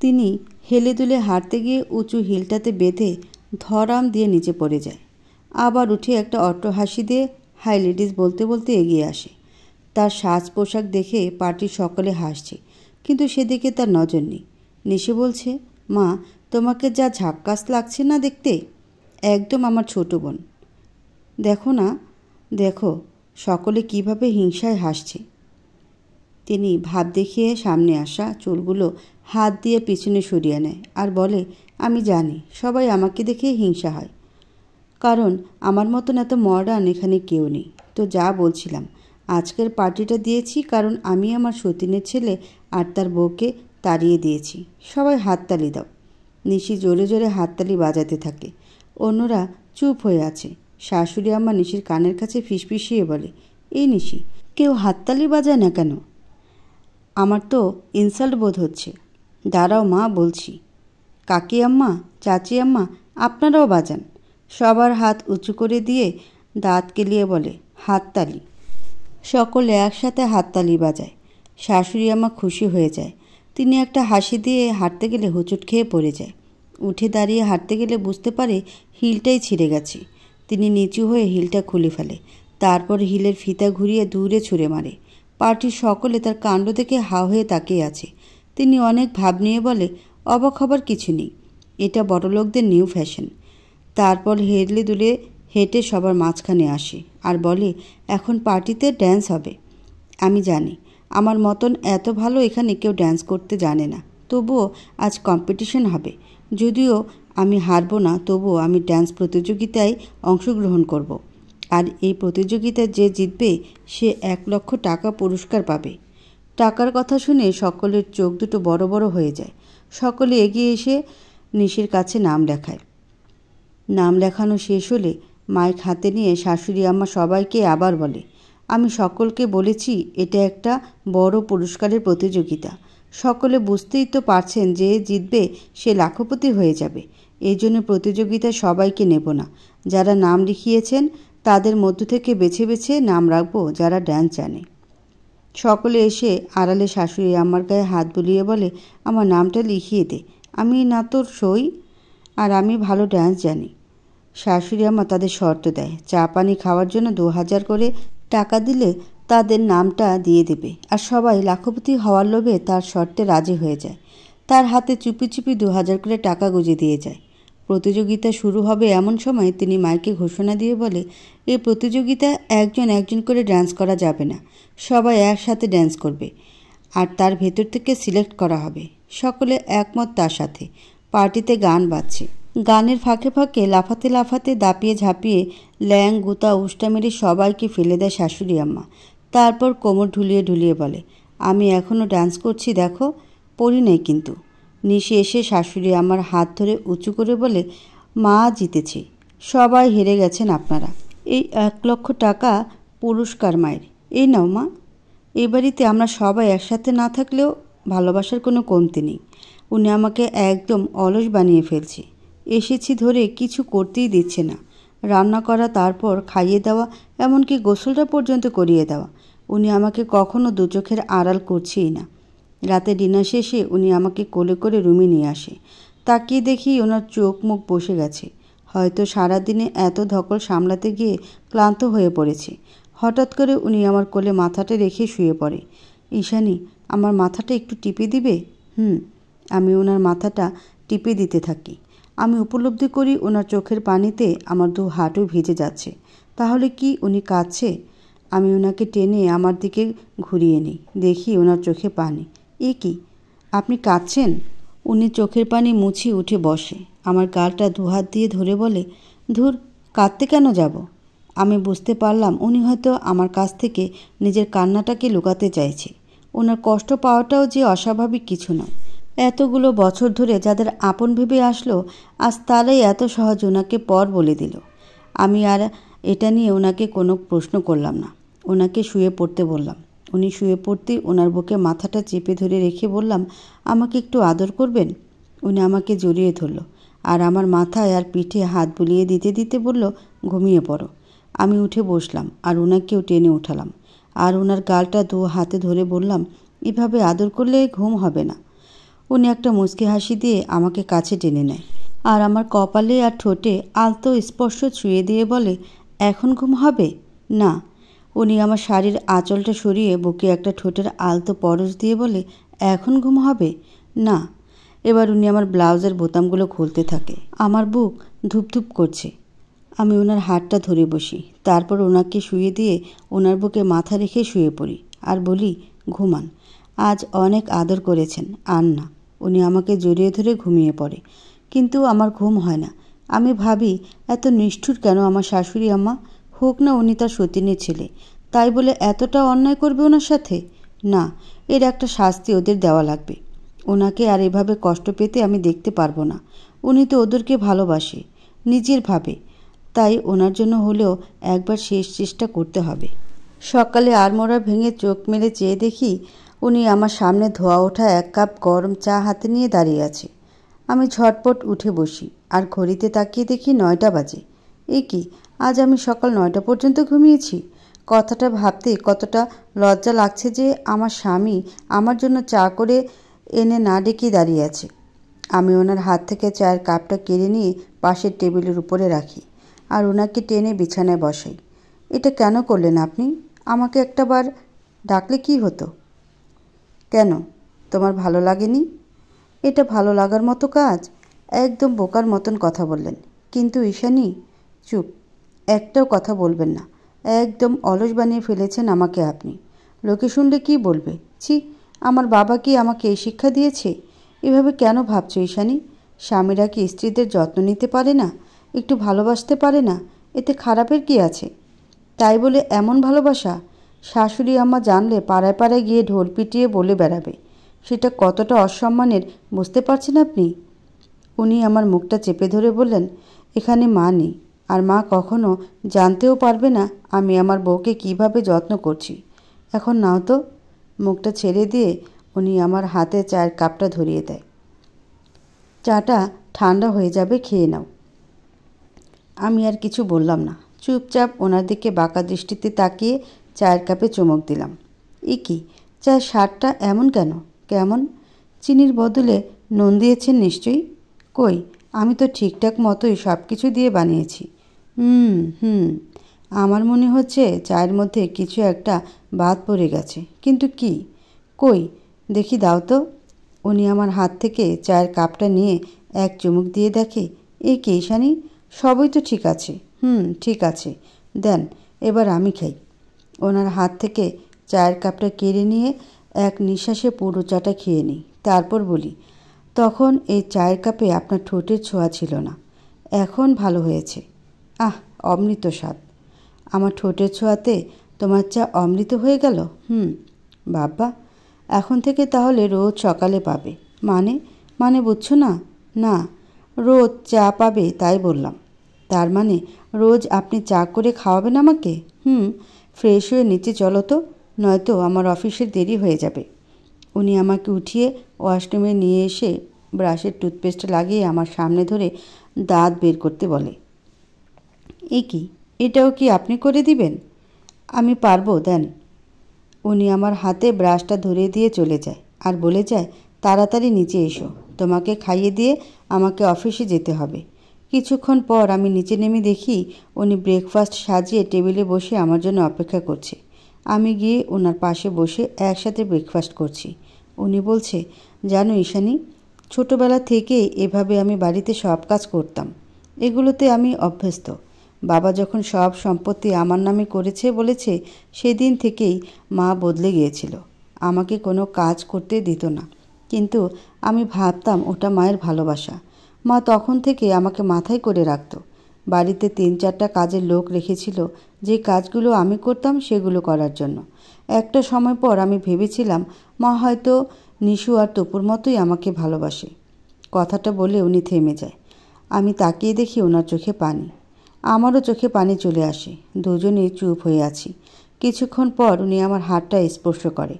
তিনি হেলে দুলে হাঁটতে গিয়ে উঁচু হিলটাতে বেঁধে ধরাম দিয়ে নিচে পড়ে যায়। আবার উঠে একটা অট্ট হাসি দিয়ে হাই লেডিস বলতে বলতে এগিয়ে আসে। তার সাজ পোশাক দেখে পার্টির সকলে হাসছে, কিন্তু সেদিকে তার নজর নেই। নিশি বলছে, মা, তোমাকে যা ঝাক্কাস লাগছে না দেখতে, একদম আমার ছোট বোন। দেখো না, দেখো সকলে কিভাবে হিংসায় হাসছে। তিনি ভাব দেখিয়ে সামনে আসা চুলগুলো হাত দিয়ে পিছনে সরিয়ে নেয় আর বলে, আমি জানি সবাই আমাকে দেখে হিংসা হয়, কারণ আমার মতন এত মডার্ন এখানে কেউ নেই। তো যা বলছিলাম, আজকের পার্টিটা দিয়েছি কারণ আমি আমার সতীনের ছেলে আর তার বউকে তাড়িয়ে দিয়েছি। সবাই হাততালি দাও। নিশি জোরে জোরে হাততালি বাজাতে থাকে। অন্যরা চুপ হয়ে আছে। শাশুড়ি আম্মা নিশির কানের কাছে ফিসফিসিয়ে বলে, এই নিশি, কেউ হাততালি বাজায় না কেন? আমার তো ইনসাল্ট বোধ হচ্ছে। দাঁড়াও মা, বলছি। কাকি আম্মা, চাচি আম্মা, আপনারাও বাজান। সবার হাত উঁচু করে দিয়ে দাঁত কেলিয়ে বলে, হাততালি। সকলে একসাথে হাততালি বাজায়। শাশুড়ি আম্মা খুশি হয়ে যায়। তিনি একটা হাসি দিয়ে হাঁটতে গেলে হোঁচট খেয়ে পড়ে যায়। উঠে দাঁড়িয়ে হাঁটতে গেলে বুঝতে পারে হিলটাই ছিঁড়ে গেছে। তিনি নিচু হয়ে হিলটা খুলে ফেলে। তারপর হিলের ফিতা ঘুরিয়ে দূরে ছুঁড়ে মারে। পার্টির সকলে তার কাণ্ড দেখে হাঁ হয়ে তাকিয়ে আছে। তিনি অনেক ভাব নিয়ে বলে, অবাক হবার কিছু নেই, এটা বড়লোকদের নিউ ফ্যাশন। তারপর হেডলে দুলে হেঁটে সবার মাঝখানে আসে আর বলে, এখন পার্টিতে ড্যান্স হবে। আমি জানি আমার মতন এত ভালো এখানে কেউ ড্যান্স করতে জানে না, তবুও আজ কম্পিটিশন হবে। যদিও আমি হারবো না, তবুও আমি ড্যান্স প্রতিযোগিতায় অংশগ্রহণ করব। আর এই প্রতিযোগিতায় যে জিতবে সে 1 লক্ষ টাকা পুরস্কার পাবে। টাকার কথা শুনে সকলের চোখ দুটো বড় বড় হয়ে যায়। সকলে এগিয়ে এসে নিশির কাছে নাম লেখায়। নাম লেখানো শেষ হলে মাইক হাতে নিয়ে শাশুড়ি আম্মা সবাইকে আবার বলে, আমি সকলকে বলেছি এটা একটা বড় পুরস্কারের প্রতিযোগিতা। সকলে বুঝতেই তো পারছেন যে জিতবে সে লাখপতি হয়ে যাবে। এই জন্য প্রতিযোগিতায় সবাইকে নেব না। যারা নাম লিখিয়েছেন তাদের মধ্য থেকে বেছে বেছে নাম রাখবো যারা ড্যান্স জানে। সকলে এসে আড়ালে শাশুড়ি আম্মার গায়ে হাত বুলিয়ে বলে, আমার নামটা লিখিয়ে দে, আমি না তোর সই, আর আমি ভালো ড্যান্স জানি। শাশুড়ি আম্মা তাদের শর্ত দেয়, চা পানি খাওয়ার জন্য 2000 করে টাকা দিলে তাদের নামটা দিয়ে দেবে। আর সবাই লাখপতি হওয়ার লোভে তার শর্তে রাজি হয়ে যায়। তার হাতে চুপি চুপি 2000 করে টাকা গুঁজে দিয়ে যায়। প্রতিযোগিতা শুরু হবে এমন সময় তিনি মাইকে ঘোষণা দিয়ে বলে, এই প্রতিযোগিতা একজন একজন করে ডান্স করা যাবে না, সবাই একসাথে ড্যান্স করবে আর তার ভেতর থেকে সিলেক্ট করা হবে। সকলে একমত তার সাথে। পার্টিতে গান বাজছে। গানের ফাঁকে ফাঁকে লাফাতে লাফাতে দাপিয়ে ঝাঁপিয়ে ল্যাং গুতা উষ্টা মেরে সবাইকে ফেলে দেয় শাশুড়ি আম্মা। তারপর কোমর ঢুলিয়ে ঢুলিয়ে বলে, আমি এখনও ডান্স করছি দেখো, পড়ি নাই কিন্তু। নিশি এসে শাশুড়ি আমার হাত ধরে উঁচু করে বলে, মা জিতেছে, সবাই হেরে গেছেন আপনারা। এই 1 লক্ষ টাকা পুরস্কার মায়ের, এই নাও মা। এই বাড়িতে আমরা সবাই একসাথে না থাকলেও ভালোবাসার কোনো কমতি নেই। উনি আমাকে একদম অলস বানিয়ে ফেলছে। এসেছি ধরে কিছু করতেই দিচ্ছে না। রান্না করা, তারপর খাইয়ে দেওয়া, এমনকি গোসলটা পর্যন্ত করিয়ে দেওয়া। উনি আমাকে কখনো 2 চোখের আড়াল করছেই না। রাতে ডিনার শেষে উনি আমাকে কোলে করে রুমে নিয়ে আসে। তাকিয়ে দেখি ওনার চোখ মুখ বসে গেছে। হয়তো সারাদিনে এত ধকল সামলাতে গিয়ে ক্লান্ত হয়ে পড়েছে। হঠাৎ করে উনি আমার কোলে মাথাটা রেখে শুয়ে পড়ে। ঈশানী, আমার মাথাটা একটু টিপে দিবে? আমি ওনার মাথাটা টিপে দিতে থাকি। আমি উপলব্ধি করি ওনার চোখের পানিতে আমার 2 হাঁটু ভিজে যাচ্ছে। তাহলে কি উনি কাঁদছে? আমি ওনাকে টেনে আমার দিকে ঘুরিয়ে নিই। দেখি ওনার চোখে পানি। এ কি, আপনি কাঁদছেন? উনি চোখের পানি মুছিয়ে উঠে বসে। আমার গালটা 2 হাত দিয়ে ধরে বলে, ধুর, কাঁদতে কেন যাব? আমি বুঝতে পারলাম উনি হয়তো আমার কাছ থেকে নিজের কান্নাটাকে লুকাতে চাইছে। ওনার কষ্ট পাওয়াটাও যে অস্বাভাবিক কিছু নয়। এতগুলো বছর ধরে যাদের আপন ভেবে আসলো, আজ তারাই এত সহজ ওনাকে পর বলে দিল। আমি আর এটা নিয়ে ওনাকে কোনো প্রশ্ন করলাম না। ওনাকে শুয়ে পড়তে বললাম। উনি শুয়ে পড়তেই ওনার বুকে মাথাটা চেপে ধরে রেখে বললাম, আমাকে একটু আদর করবেন? উনি আমাকে জড়িয়ে ধরল আর আমার মাথায় আর পিঠে হাত বুলিয়ে দিতে দিতে বলল, ঘুমিয়ে পড়ো। আমি উঠে বসলাম আর ওনাকেও টেনে উঠালাম আর ওনার গালটা 2 হাতে ধরে বললাম, এভাবে আদর করলে ঘুম হবে না। উনি একটা মুচকি হাসি দিয়ে আমাকে কাছে টেনে নেয় আর আমার কপালে আর ঠোঁটে আলতো স্পর্শ ছুঁয়ে দিয়ে বলে, এখন ঘুম হবে না। উনি আমার শাড়ির আঁচলটা সরিয়ে বুকে একটা ঠোঁটের আলতো পরশ দিয়ে বলে, এখন ঘুম হবে না। এবার উনি আমার ব্লাউজের বোতামগুলো খুলতে থাকে। আমার বুক ধুপধুপ করছে। আমি ওনার হাতটা ধরে বসি। তারপর ওনাকে শুয়ে দিয়ে ওনার বুকে মাথা রেখে শুয়ে পড়ি আর বলি, ঘুমান, আজ অনেক আদর করেছেন, আর না। উনি আমাকে জড়িয়ে ধরে ঘুমিয়ে পড়ে। কিন্তু আমার ঘুম হয় না। আমি ভাবি এত নিষ্ঠুর কেন আমার শাশুড়ি আম্মা। হোক না উনি তার সতীনের ছেলে, তাই বলে এতটা অন্যায় করবে ওনার সাথে? না, এর একটা শাস্তি ওদের দেওয়া লাগবে। ওনাকে আর এভাবে কষ্ট পেতে আমি দেখতে পারবো না। উনি তো ওদেরকে ভালোবাসে, নিজের ভাবে, তাই ওনার জন্য হলেও একবার শেষ চেষ্টা করতে হবে। সকালে আড়মোড়া ভেঙে চোখ মেলে চেয়ে দেখি উনি আমার সামনে ধোয়া ওঠা 1 কাপ গরম চা হাতে নিয়ে দাঁড়িয়ে আছে। আমি ঝটপট উঠে বসি আর ঘড়িতে তাকিয়ে দেখি 9টা বাজে। এ কি, আজ আমি সকাল 9টা পর্যন্ত ঘুমিয়েছি? কথাটা ভাবতে কতটা লজ্জা লাগছে যে আমার স্বামী আমার জন্য চা করে এনে না ডেকে দাঁড়িয়ে আছে। আমি ওনার হাত থেকে চায়ের কাপটা কেড়ে নিয়ে পাশের টেবিলের উপরে রাখি আর ওনাকে টেনে বিছানায় বসাই। এটা কেন করলেন আপনি? আমাকে একটাবার ডাকলে কি হতো? কেন, তোমার ভালো লাগেনি? এটা ভালো লাগার মতো কাজ? একদম বোকার মতন কথা বললেন। কিন্তু ঈশানী, চুপ, একটাও কথা বলবেন না। একদম অলস বানিয়ে ফেলেছেন আমাকে আপনি। লোকে শুনলে কি বলবে? ছি, আমার বাবা কি আমাকে এই শিক্ষা দিয়েছে? এভাবে কেন ভাবছো ঈশানী? স্বামীরা কি স্ত্রীদের যত্ন নিতে পারে না, একটু ভালোবাসতে পারে না? এতে খারাপের কি আছে? তাই বলে এমন ভালোবাসা? শাশুড়ি আম্মা জানলে পাড়ায় পাড়ায় গিয়ে ঢোল পিটিয়ে বলে বেড়াবে। সেটা কতটা অসম্মানের বুঝতে পারছেন আপনি? উনি আমার মুখটা চেপে ধরে বললেন, এখানে মা নেই, আর মা কখনো জানতেও পারবে না আমি আমার বউকে কিভাবে যত্ন করছি। এখন নাও তো। মুখটা ছেড়ে দিয়ে উনি আমার হাতে চায়ের কাপটা ধরিয়ে দেয়। চাটা ঠান্ডা হয়ে যাবে, খেয়ে নাও। আমি আর কিছু বললাম না, চুপচাপ ওনার দিকে বাঁকা দৃষ্টিতে তাকিয়ে চায়ের কাপে চুমুক দিলাম। এ কি, চায়ের স্বাদটা এমন কেন? কেমন? চিনির বদলে নুন দিয়েছেন নিশ্চয়ই। কই, আমি তো ঠিকঠাক মতোই সব কিছু দিয়ে বানিয়েছি। হুম, আমার মনে হচ্ছে চায়ের মধ্যে কিছু একটা বাদ পড়ে গেছে, কিন্তু কি? কই দেখি, দাও তো। উনি আমার হাত থেকে চায়ের কাপটা নিয়ে এক চুমুক দিয়ে দেখে, এ কি ঈশানী, সবই তো ঠিক আছে। ঠিক আছে, দেন এবার আমি খাই। ওনার হাত থেকে চায়ের কাপটা কেড়ে নিয়ে এক নিঃশ্বাসে পুরো চাটা খেয়ে নিই। তারপর বলি, তখন এই চায়ের কাপে আপনার ঠোঁটের ছোঁয়া ছিল না, এখন ভালো হয়েছে। আহ, অমৃত স্বাদ। আমার ঠোঁটের ছোঁয়াতে তোমার চা অমৃত হয়ে গেল। বাবা, এখন থেকে তাহলে রোজ সকালে পাবে। মানে বুঝছো না? না, রোজ চা পাবে তাই বললাম। তার মানে রোজ আপনি চা করে খাওয়াবেন আমাকে? ফ্রেশ হয়ে নিচে চলো তো, নয়তো আমার অফিসের দেরি হয়ে যাবে। উনি আমাকে উঠিয়ে ওয়াশরুমে নিয়ে এসে ব্রাশের টুথপেস্ট লাগিয়ে আমার সামনে ধরে দাঁত বের করতে বলে। এ কি, এটাও কি আপনি করে দিবেন? আমি পারবো, দেন। উনি আমার হাতে ব্রাশটা ধরিয়ে দিয়ে চলে যায় আর বলে যায়, তাড়াতাড়ি নিচে এসো, তোমাকে খাইয়ে দিয়ে আমাকে অফিসে যেতে হবে। কিছুক্ষণ পর আমি নিচে নেমে দেখি উনি ব্রেকফাস্ট সাজিয়ে টেবিলে বসে আমার জন্য অপেক্ষা করছে। আমি গিয়ে ওনার পাশে বসে একসাথে ব্রেকফাস্ট করছি। উনি বলছে, জানো ঈশানী, ছোটোবেলা থেকেই এভাবে আমি বাড়িতে সব কাজ করতাম। এগুলোতে আমি অভ্যস্ত। বাবা যখন সব সম্পত্তি আমার নামে করেছে বলেছে, সেদিন থেকেই মা বদলে গিয়েছিল। আমাকে কোনো কাজ করতে দিত না, কিন্তু আমি ভাবতাম ওটা মায়ের ভালোবাসা। মা তখন থেকে আমাকে মাথায় করে রাখত। বাড়িতে 3-4টা কাজের লোক রেখেছিল, যে কাজগুলো আমি করতাম সেগুলো করার জন্য। একটা সময় পর আমি ভেবেছিলাম মা হয়তো নিশু আর তপুর মতোই আমাকে ভালোবাসে। কথাটা বলে উনি থেমে যায়। আমি তাকিয়ে দেখি ওনার চোখে পানি। আমারও চোখে পানি চলে আসে। দুজনেই চুপ হয়ে আছি। কিছুক্ষণ পর উনি আমার হাতটা স্পর্শ করে।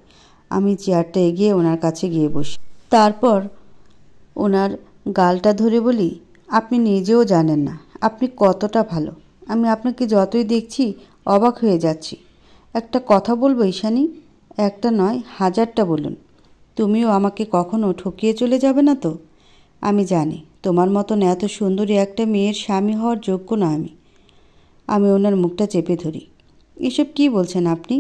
আমি চেয়ারটা এগিয়ে ওনার কাছে গিয়ে বসি। তারপর ওনার গালটা ধরে বলি, আপনি নিজেও জানেন না আপনি কতটা ভালো। আমি আপনাকে যতই দেখছি অবাক হয়ে যাচ্ছি। একটা কথা বলবো ঈশানী? একটা নয়, 1000টা বলুন। তুমিও আমাকে কখনো ঠকিয়ে চলে যাবে না তো? আমি জানি তোমার মতন এত সুন্দরী একটা মেয়ের স্বামী হওয়ার যোগ্য না আমি ওনার মুখটা চেপে ধরি। এসব কি বলছেন আপনি?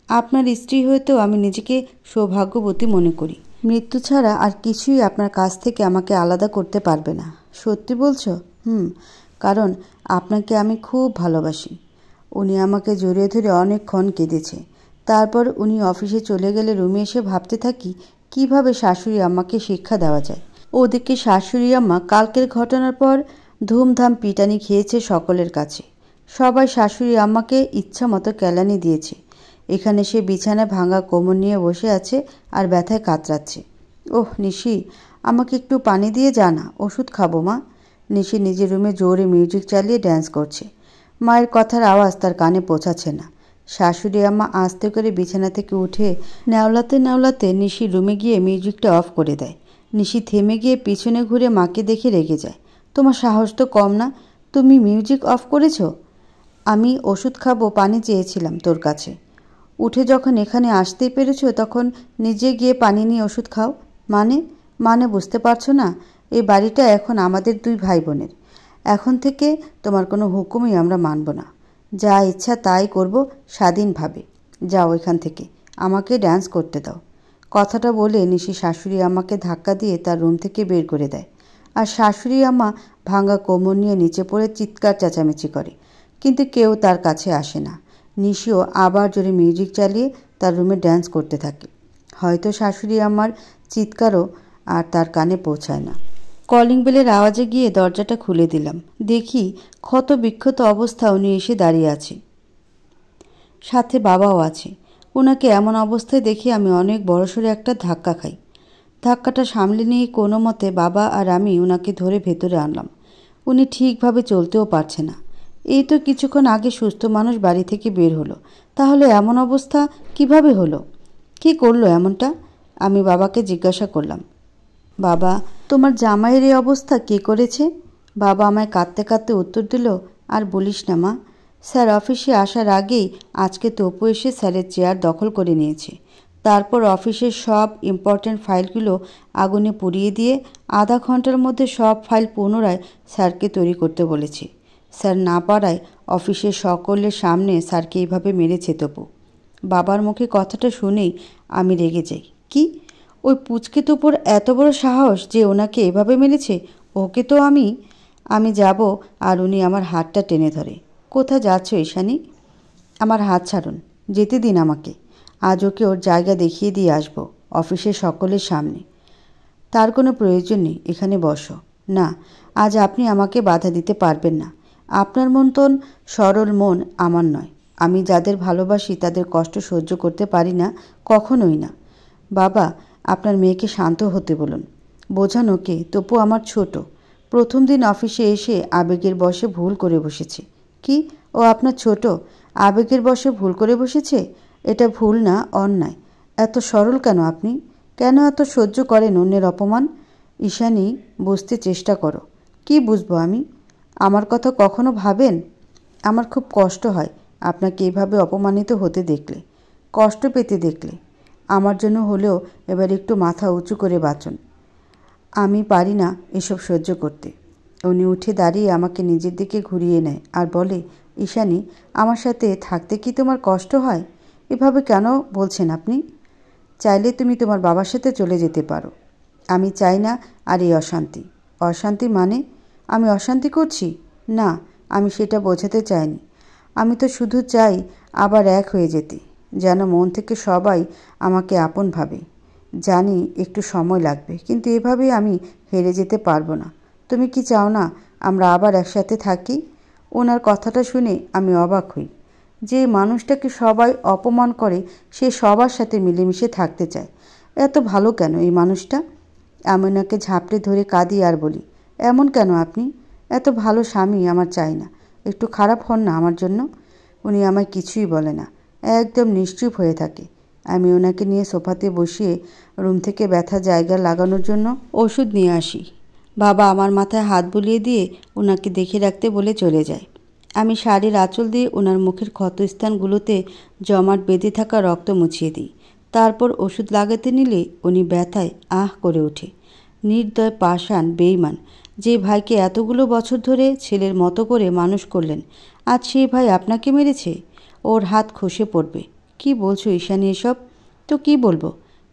আপনার স্ত্রী হয়েতেও আমি নিজেকে সৌভাগ্যবতী মনে করি। মৃত্যু ছাড়া আর কিছুই আপনার কাছ থেকে আমাকে আলাদা করতে পারবে না। সত্যি বলছো? কারণ আপনাকে আমি খুব ভালোবাসি। উনি আমাকে জড়িয়ে ধরে অনেকক্ষণ কেঁদেছে। তারপর উনি অফিসে চলে গেলে রুমে এসে ভাবতে থাকি কিভাবে শাশুড়ি আমাকে শিক্ষা দেওয়া যায়। ওদিকে শাশুড়ি আম্মা কালকের ঘটনার পর ধুমধাম পিটানি খেয়েছে সকলের কাছে। সবাই শাশুড়ি আম্মাকে ইচ্ছা মতো কেলানি দিয়েছে। এখানে সে বিছানায় ভাঙা কোমর নিয়ে বসে আছে আর ব্যথায় কাতরাচ্ছে। ওহ নিশি, আমাকে একটু পানি দিয়ে জানা, ওষুধ খাবো মা। নিশি নিজের রুমে জোরে মিউজিক চালিয়ে ড্যান্স করছে। মায়ের কথার আওয়াজ তার কানে পৌঁছাচ্ছে না। শাশুড়ি আম্মা আস্তে করে বিছানা থেকে উঠে নেওলাতে নেওলাতে নিশির রুমে গিয়ে মিউজিকটা অফ করে দেয়। নিশি থেমে গিয়ে পিছনে ঘুরে মাকে দেখে রেগে যায়। তোমার সাহস তো কম না, তুমি মিউজিক অফ করেছ? আমি ওষুধ খাবো পানি চেয়েছিলাম তোর কাছে। উঠে যখন এখানে আসতেই পেরেছ তখন নিজে গিয়ে পানি নিয়ে ওষুধ খাও। মানে মানে বুঝতে পারছো না? এই বাড়িটা এখন আমাদের দুই ভাই বোনের। এখন থেকে তোমার কোনো হুকুমই আমরা মানব না। যা ইচ্ছা তাই করব স্বাধীনভাবে। যাও এখান থেকে, আমাকে ড্যান্স করতে দাও। কথাটা বলে নিশি শাশুড়ি আম্মাকে ধাক্কা দিয়ে তার রুম থেকে বের করে দেয়। আর শাশুড়ি আম্মা ভাঙা কোমর নিয়ে নিচে পড়ে চিৎকার চেঁচামেচি করে, কিন্তু কেউ তার কাছে আসে না। নিশিও আবার জোরে মিউজিক চালিয়ে তার রুমে ড্যান্স করতে থাকে। হয়তো শাশুড়ি আম্মার চিৎকারও আর তার কানে পৌঁছায় না। কলিং বেলের আওয়াজে গিয়ে দরজাটা খুলে দিলাম। দেখি ক্ষত বিক্ষত অবস্থা উনি এসে দাঁড়িয়ে আছে, সাথে বাবাও আছে। ওনাকে এমন অবস্থায় দেখে আমি অনেক বড়সড় একটা ধাক্কা খাই। ধাক্কাটা সামলে নিয়ে কোনো মতে বাবা আর আমি ওনাকে ধরে ভেতরে আনলাম। উনি ঠিকভাবে চলতেও পারছে না। এই তো কিছুক্ষণ আগে সুস্থ মানুষ বাড়ি থেকে বের হলো, তাহলে এমন অবস্থা কিভাবে হলো? কি করলো এমনটা? আমি বাবাকে জিজ্ঞাসা করলাম, বাবা তোমার জামাইয়ের এই অবস্থা কে করেছে? বাবা আমায় কাঁদতে কাঁদতে উত্তর দিল, আর বলিস না মা, স্যার অফিসে আসার আগেই আজকে তপু এসে স্যারের চেয়ার দখল করে নিয়েছে। তারপর অফিসের সব ইম্পর্ট্যান্ট ফাইলগুলো আগুনে পুড়িয়ে দিয়ে আধা ঘন্টার মধ্যে সব ফাইল পুনরায় স্যারকে তৈরি করতে বলেছে। স্যার না পারায় অফিসের সকলের সামনে স্যারকে এইভাবে মেরেছে তপু। বাবার মুখে কথাটা শুনেই আমি রেগে যাই। কি? ওই পুচকে তপুর এত বড় সাহস যে ওনাকে এভাবে মেরেছে? ওকে তো আমি যাব। আর উনি আমার হাতটা টেনে ধরে, কোথা যাচ্ছ ঈশানী? আমার হাত ছাড়ুন, যেতে দিন আমাকে। আজ ওকে ওর জায়গা দেখিয়ে দিয়ে আসবো অফিসের সকলের সামনে। তার কোনো প্রয়োজন নেই, এখানে বসো। না, আজ আপনি আমাকে বাধা দিতে পারবেন না। আপনার মতন সরল মন আমার নয়। আমি যাদের ভালোবাসি তাদের কষ্ট সহ্য করতে পারি না, কখনোই না। বাবা, আপনার মেয়েকে শান্ত হতে বলুন। বোঝান ওকে, তপু আমার ছোট। প্রথম দিন অফিসে এসে আবেগের বশে ভুল করে বসেছে। কি? ও আপনার ছোট? আবেগের বশে ভুল করে বসেছে? এটা ভুল না, অন্যায়। এত সরল কেন আপনি? কেন এত সহ্য করেন অন্যের অপমান? ঈশানী, বুঝতে চেষ্টা করো। কি বুঝবো আমি? আমার কথা কখনো ভাবেন? আমার খুব কষ্ট হয় আপনাকে এভাবে অপমানিত হতে দেখলে, কষ্ট পেতে দেখলে। আমার জন্য হলেও এবার একটু মাথা উঁচু করে বাঁচুন। আমি পারি না এসব সহ্য করতে। উনি উঠে দাঁড়িয়ে আমাকে নিজের দিকে ঘুরিয়ে নেয় আর বলে, ঈশানী, আমার সাথে থাকতে কি তোমার কষ্ট হয়? এভাবে কেন বলছেন আপনি? চাইলে তুমি তোমার বাবার সাথে চলে যেতে পারো। আমি চাই না আর এই অশান্তি। অশান্তি মানে? আমি অশান্তি করছি? না, আমি সেটা বোঝাতে চাইনি। আমি তো শুধু চাই আবার এক হয়ে যেতে, যেন মন থেকে সবাই আমাকে আপন ভাবে। জানি একটু সময় লাগবে, কিন্তু এভাবে আমি হেরে যেতে পারবো না। তুমি কি চাও না আমরা আবার একসাথে থাকি? ওনার কথাটা শুনে আমি অবাক হই। যে মানুষটাকে সবাই অপমান করে সে সবার সাথে মিলেমিশে থাকতে চায়। এত ভালো কেন এই মানুষটা? আমি ওনাকে ঝাপড়ে ধরে কাঁদি আর বলি, এমন কেন আপনি? এত ভালো স্বামী আমার চাই না। একটু খারাপ হন না আমার জন্য? উনি আমায় কিছুই বলে না, একদম নিশ্চুপ হয়ে থাকে। আমি ওনাকে নিয়ে সোফাতে বসিয়ে রুম থেকে ব্যথা জায়গা লাগানোর জন্য ওষুধ নিয়ে আসি। বাবা আমার মাথায় হাত বুলিয়ে দিয়ে ওনাকে দেখে রাখতে বলে চলে যায়। আমি শাড়ির আঁচল দিয়ে ওনার মুখের ক্ষতস্থানগুলোতে জমাট বেঁধে থাকা রক্ত মুছিয়ে দিই। তারপর ওষুধ লাগাতে নিলে উনি ব্যথায় আহ করে ওঠে। নির্দয় পাষাণ বেইমান যে ভাইকে এতগুলো বছর ধরে ছেলের মতো করে মানুষ করলেন, আজ সেই ভাই আপনাকে মেরেছে? ওর হাত খসে পড়বে। কি বলছো ঈশানী এসব? তো কি বলবো?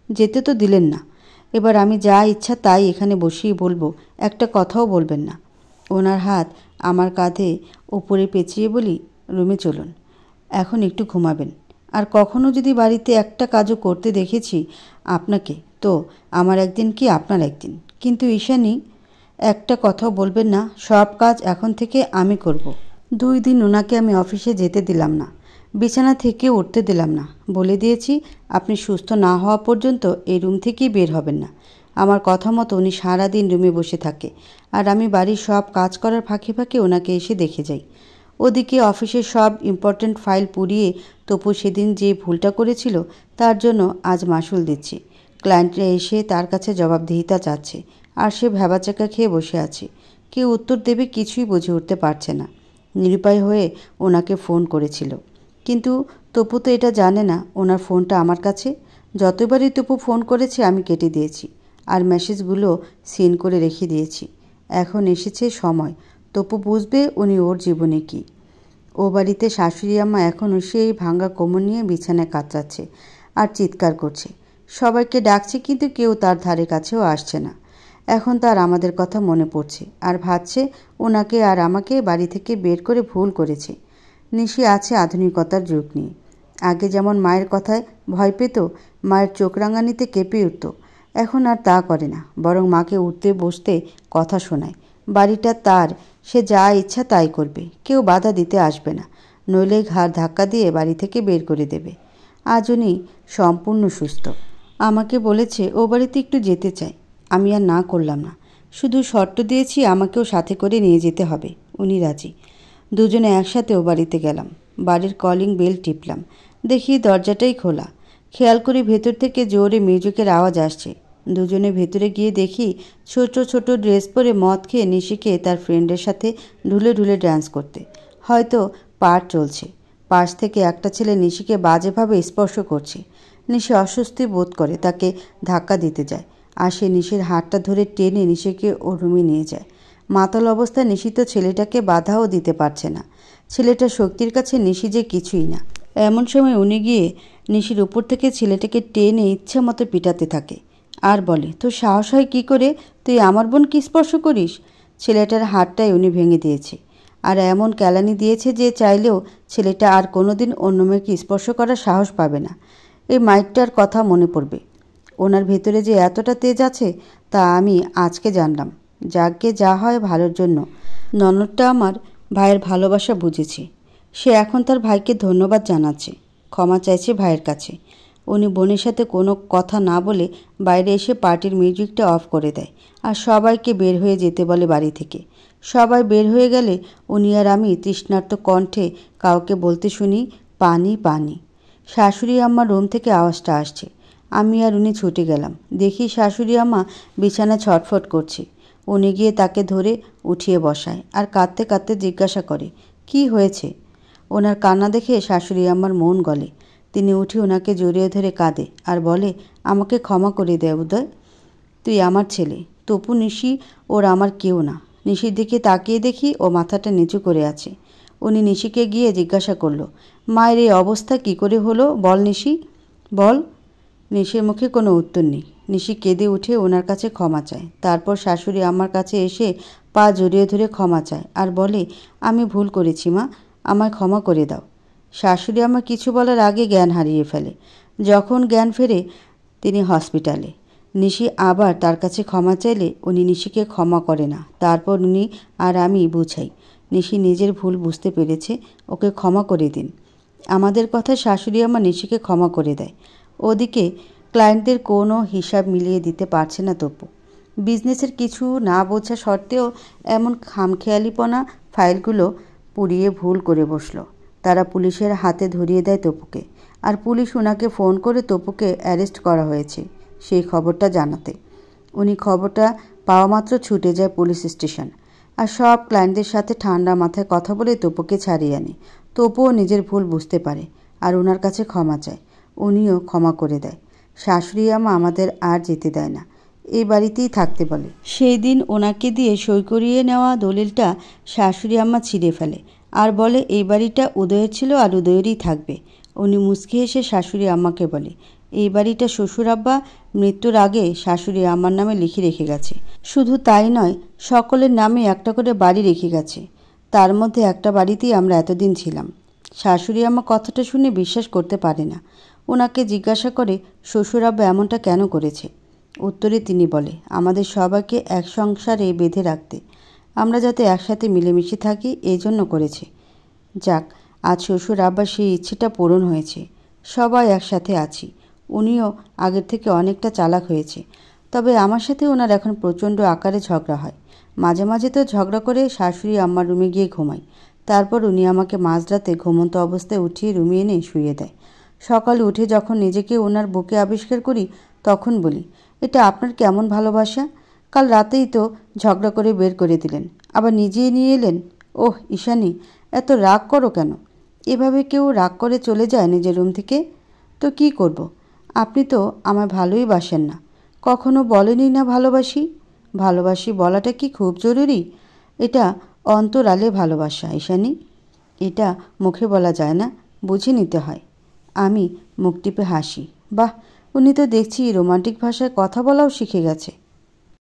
যেতে তো দিলেন না। এবার আমি যা ইচ্ছা তাই এখানে বসিয়ে বলবো, একটা কথাও বলবেন না। ওনার হাত আমার কাঁধে উপরে পেঁচিয়ে বলি, রুমে চলুন, এখন একটু ঘুমাবেন। আর কখনো যদি বাড়িতে একটা কাজও করতে দেখেছি আপনাকে, তো আমার একদিন কি আপনার একদিন। কিন্তু ঈশানী, একটা কথাও বলবেন না? সব কাজ এখন থেকে আমি করব। 2 দিন ওনাকে আমি অফিসে যেতে দিলাম না, বিছানা থেকে উঠতে দিলাম না। বলে দিয়েছি আপনি সুস্থ না হওয়া পর্যন্ত এই রুম থেকেই বের হবেন না। আমার কথা মতো উনি সারাদিন রুমে বসে থাকে, আর আমি বাড়ির সব কাজ করার ফাঁকে ফাঁকে ওনাকে এসে দেখে যাই। ওদিকে অফিসের সব ইম্পর্ট্যান্ট ফাইল পুড়িয়ে তপু সেদিন যে ভুলটা করেছিল তার জন্য আজ মাশুল দিচ্ছি। ক্লায়েন্টরা এসে তার কাছে জবাবদিহিতা চাচ্ছে, আর সে ভ্যাবাচাকা খেয়ে বসে আছে। কেউ উত্তর দেবে কিছুই বুঝে উঠতে পারছে না। নিরুপায় হয়ে ওনাকে ফোন করেছিল, কিন্তু তপু তো এটা জানে না ওনার ফোনটা আমার কাছে। যতবারই তপু ফোন করেছে আমি কেটে দিয়েছি, আর মেসেজগুলো সিন করে রেখে দিয়েছি। এখন এসেছে সময়, তপু বুঝবে উনি ওর জীবনে কী। ও বাড়িতে শাশুড়ি আম্মা এখনও সেই ভাঙা কোমর নিয়ে বিছানায় কাতরাচ্ছে আর চিৎকার করছে। সবাইকে ডাকছে, কিন্তু কেউ তার ধারে কাছেও আসছে না। এখন তার আমাদের কথা মনে পড়ছে, আর ভাবছে ওনাকে আর আমাকে বাড়ি থেকে বের করে ভুল করেছে। নিশি আছে আধুনিকতার যুগ নিয়ে। আগে যেমন মায়ের কথায় ভয় পেত, মায়ের চোখ রাঙানিতে কেঁপে উঠত, এখন আর তা করে না, বরং মাকে উঠতে বসতে কথা শোনায়। বাড়িটা তার, সে যা ইচ্ছা তাই করবে, কেউ বাধা দিতে আসবে না, নইলে ঘাড় ধাক্কা দিয়ে বাড়ি থেকে বের করে দেবে। আজ উনি সম্পূর্ণ সুস্থ। আমাকে বলেছে ও বাড়িতে একটু যেতে চায়। আমি আর না করলাম না, শুধু শর্ত দিয়েছি আমাকেও সাথে করে নিয়ে যেতে হবে। উনি রাজি। দুজনে একসাথে ও বাড়িতে গেলাম। বাড়ির কলিং বেল টিপলাম, দেখি দরজাটাই খোলা। খেয়াল করে ভেতর থেকে জোরে মিউজিকের আওয়াজ আসছে। দুজনে ভেতরে গিয়ে দেখি ছোট ছোট ড্রেস পরে মদ খেয়ে নিশিকে তার ফ্রেন্ডের সাথে ঢুলে ঢুলে ডান্স করতে। হয়তো পার্ট চলছে। পাশ থেকে একটা ছেলে নিশিকে বাজেভাবে স্পর্শ করছে। নিশি অস্বস্তি বোধ করে, তাকে ধাক্কা দিতে যায়, আর সে নিশির হাতটা ধরে টেনে নিশিকে ওর রুমে নিয়ে যায়। মাতাল অবস্থায় নিশি তো ছেলেটাকে বাধাও দিতে পারছে না। ছেলেটার শক্তির কাছে নিশি যে কিছুই না। এমন সময় উনি গিয়ে নিশির উপর থেকে ছেলেটাকে টেনে ইচ্ছে মতো পিটাতে থাকে, আর বলে, তোর সাহস হয় কী করে? তুই আমার বোনকে স্পর্শ করিস? ছেলেটার হাতটাই উনি ভেঙে দিয়েছে, আর এমন কেলানি দিয়েছে যে চাইলেও ছেলেটা আর কোনোদিন অন্য মেয়েকে স্পর্শ করার সাহস পাবে না। এই মাইকটার কথা মনে পড়বে। ওনার ভেতরে যে এতটা তেজ আছে তা আমি আজকে জানলাম। যাকে যা হয় ভালোর জন্য। ননদটা আমার ভাইয়ের ভালোবাসা বুঝেছে। সে এখন তার ভাইকে ধন্যবাদ জানাচ্ছে, ক্ষমা চাইছে ভাইয়ের কাছে। উনি বোনের সাথে কোনো কথা না বলে বাইরে এসে পার্টির মিউজিকটা অফ করে দেয়, আর সবাইকে বের হয়ে যেতে বলে বাড়ি থেকে। সবাই বের হয়ে গেলে উনি আর আমি তৃষ্ণার্ত কণ্ঠে কাউকে বলতে শুনি, পানি পানি। শাশুড়ি আম্মার রুম থেকে আওয়াজটা আসছে। আমি আর উনি ছুটে গেলাম। দেখি শাশুড়ি আম্মা বিছানায় ছটফট করছে। উনি গিয়ে তাকে ধরে উঠিয়ে বসায়, আর কাঁদতে কাঁদতে জিজ্ঞাসা করে, কি হয়েছে? ওনার কান্না দেখে শাশুড়ি আম্মার মন গলে। তিনি উঠে ওনাকে জড়িয়ে ধরে কাঁদে আর বলে, আমাকে ক্ষমা করে দে উদয়, তুই আমার ছেলে। তপু নিশি ওর আমার কেউ না। নিশির দিকে তাকিয়ে দেখি ও মাথাটা নিচু করে আছে। উনি নিশিকে গিয়ে জিজ্ঞাসা করলো, মায়ের এই অবস্থা কি করে হলো বল নিশি, বল। নিশির মুখে কোনো উত্তর নেই। নিশি কেঁদে উঠে ওনার কাছে ক্ষমা চায়। তারপর শাশুড়ি আমার কাছে এসে পা জড়িয়ে ধরে ক্ষমা চায় আর বলে, আমি ভুল করেছি মা, আমায় ক্ষমা করে দাও। শাশুড়ি আমার কিছু বলার আগে জ্ঞান হারিয়ে ফেলে। যখন জ্ঞান ফেরে তিনি হসপিটালে। নিশি আবার তার কাছে ক্ষমা চাইলে উনি নিশিকে ক্ষমা করে না। তারপর উনি আর আমি বুঝাই, নিশি নিজের ভুল বুঝতে পেরেছে, ওকে ক্ষমা করে দিন। আমাদের কথা শাশুড়ি আমার নিশিকে ক্ষমা করে দেয়। ওদিকে ক্লায়েন্টদের কোনো হিসাব মিলিয়ে দিতে পারছে না তপু। বিজনেসের কিছু না বোঝা সত্ত্বেও এমন খামখেয়ালিপনা ফাইলগুলো পুড়িয়ে ভুল করে বসলো। তারা পুলিশের হাতে ধরিয়ে দেয় তপুকে, আর পুলিশ ওনাকে ফোন করে তপুকে অ্যারেস্ট করা হয়েছে সেই খবরটা জানাতে। উনি খবরটা পাওয়া মাত্র ছুটে যায় পুলিশ স্টেশন, আর সব ক্লায়েন্টদের সাথে ঠান্ডা মাথায় কথা বলে তপুকে ছাড়িয়ে আনে। তপুও নিজের ভুল বুঝতে পারে আর ওনার কাছে ক্ষমা চায়। উনিও ক্ষমা করে দেয়। শাশুড়ি আমা আমাদের আর যেতে দেয় না, এই বাড়িতেই থাকতে বলে। সেই দিন ওনাকে দিয়ে সই করিয়ে নেওয়া দলিলটা শাশুড়ি আম্মা ছিঁড়ে ফেলে আর বলে, এই বাড়িটা উদয়ের ছিল আর উদয়েরই থাকবে। উনি মুচকি হেসে শাশুড়ি আম্মাকে বলে, এই বাড়িটা শ্বশুর আব্বা মৃত্যুর আগে শাশুড়ি আম্মার নামে লিখে রেখে গেছে। শুধু তাই নয়, সকলের নামে একটা করে বাড়ি রেখে গেছে। তার মধ্যে একটা বাড়িতেই আমরা এতদিন ছিলাম। শাশুড়ি আম্মা কথাটা শুনে বিশ্বাস করতে পারে না। ওনাকে জিজ্ঞাসা করে, শ্বশুর আব্বা এমনটা কেন করেছে? উত্তরে তিনি বলে, আমাদের সবাইকে এক সংসারে বেঁধে রাখতে, আমরা যাতে একসাথে মিলেমিশে থাকি এই জন্য করেছে। যাক, আজ শ্বশুর আব্বার সেই ইচ্ছেটা পূরণ হয়েছে। সবাই একসাথে আছি। উনিও আগের থেকে অনেকটা চালাক হয়েছে। তবে আমার সাথে ওনার এখন প্রচণ্ড আকারে ঝগড়া হয়। মাঝে মাঝে তো ঝগড়া করে শাশুড়ি আম্মার রুমে গিয়ে ঘুমাই। তারপর উনি আমাকে মাঝরাতে ঘুমন্ত অবস্থায় উঠিয়ে রুমে এনে শুইয়ে দেয়। সকালে উঠে যখন নিজেকে ওনার বুকে আবিষ্কার করি তখন বলি, এটা আপনার কেমন ভালোবাসা? কাল রাতেই তো ঝগড়া করে বের করে দিলেন, আবার নিজেই নিয়ে এলেন। ওহ ঈশানী, এত রাগ করো কেন? এভাবে কেউ রাগ করে চলে যায় নিজের রুম থেকে? তো কি করব? আপনি তো আমায় ভালোই বাসেন না, কখনো বলেনই না ভালোবাসি। ভালোবাসি বলাটা কি খুব জরুরি? এটা অন্তরালে ভালোবাসা ঈশানী, এটা মুখে বলা যায় না, বুঝে নিতে হয়। আমি মুখ টিপে হাসি। বাহ, উনি তো দেখছি রোমান্টিক ভাষায় কথা বলাও শিখে গেছে।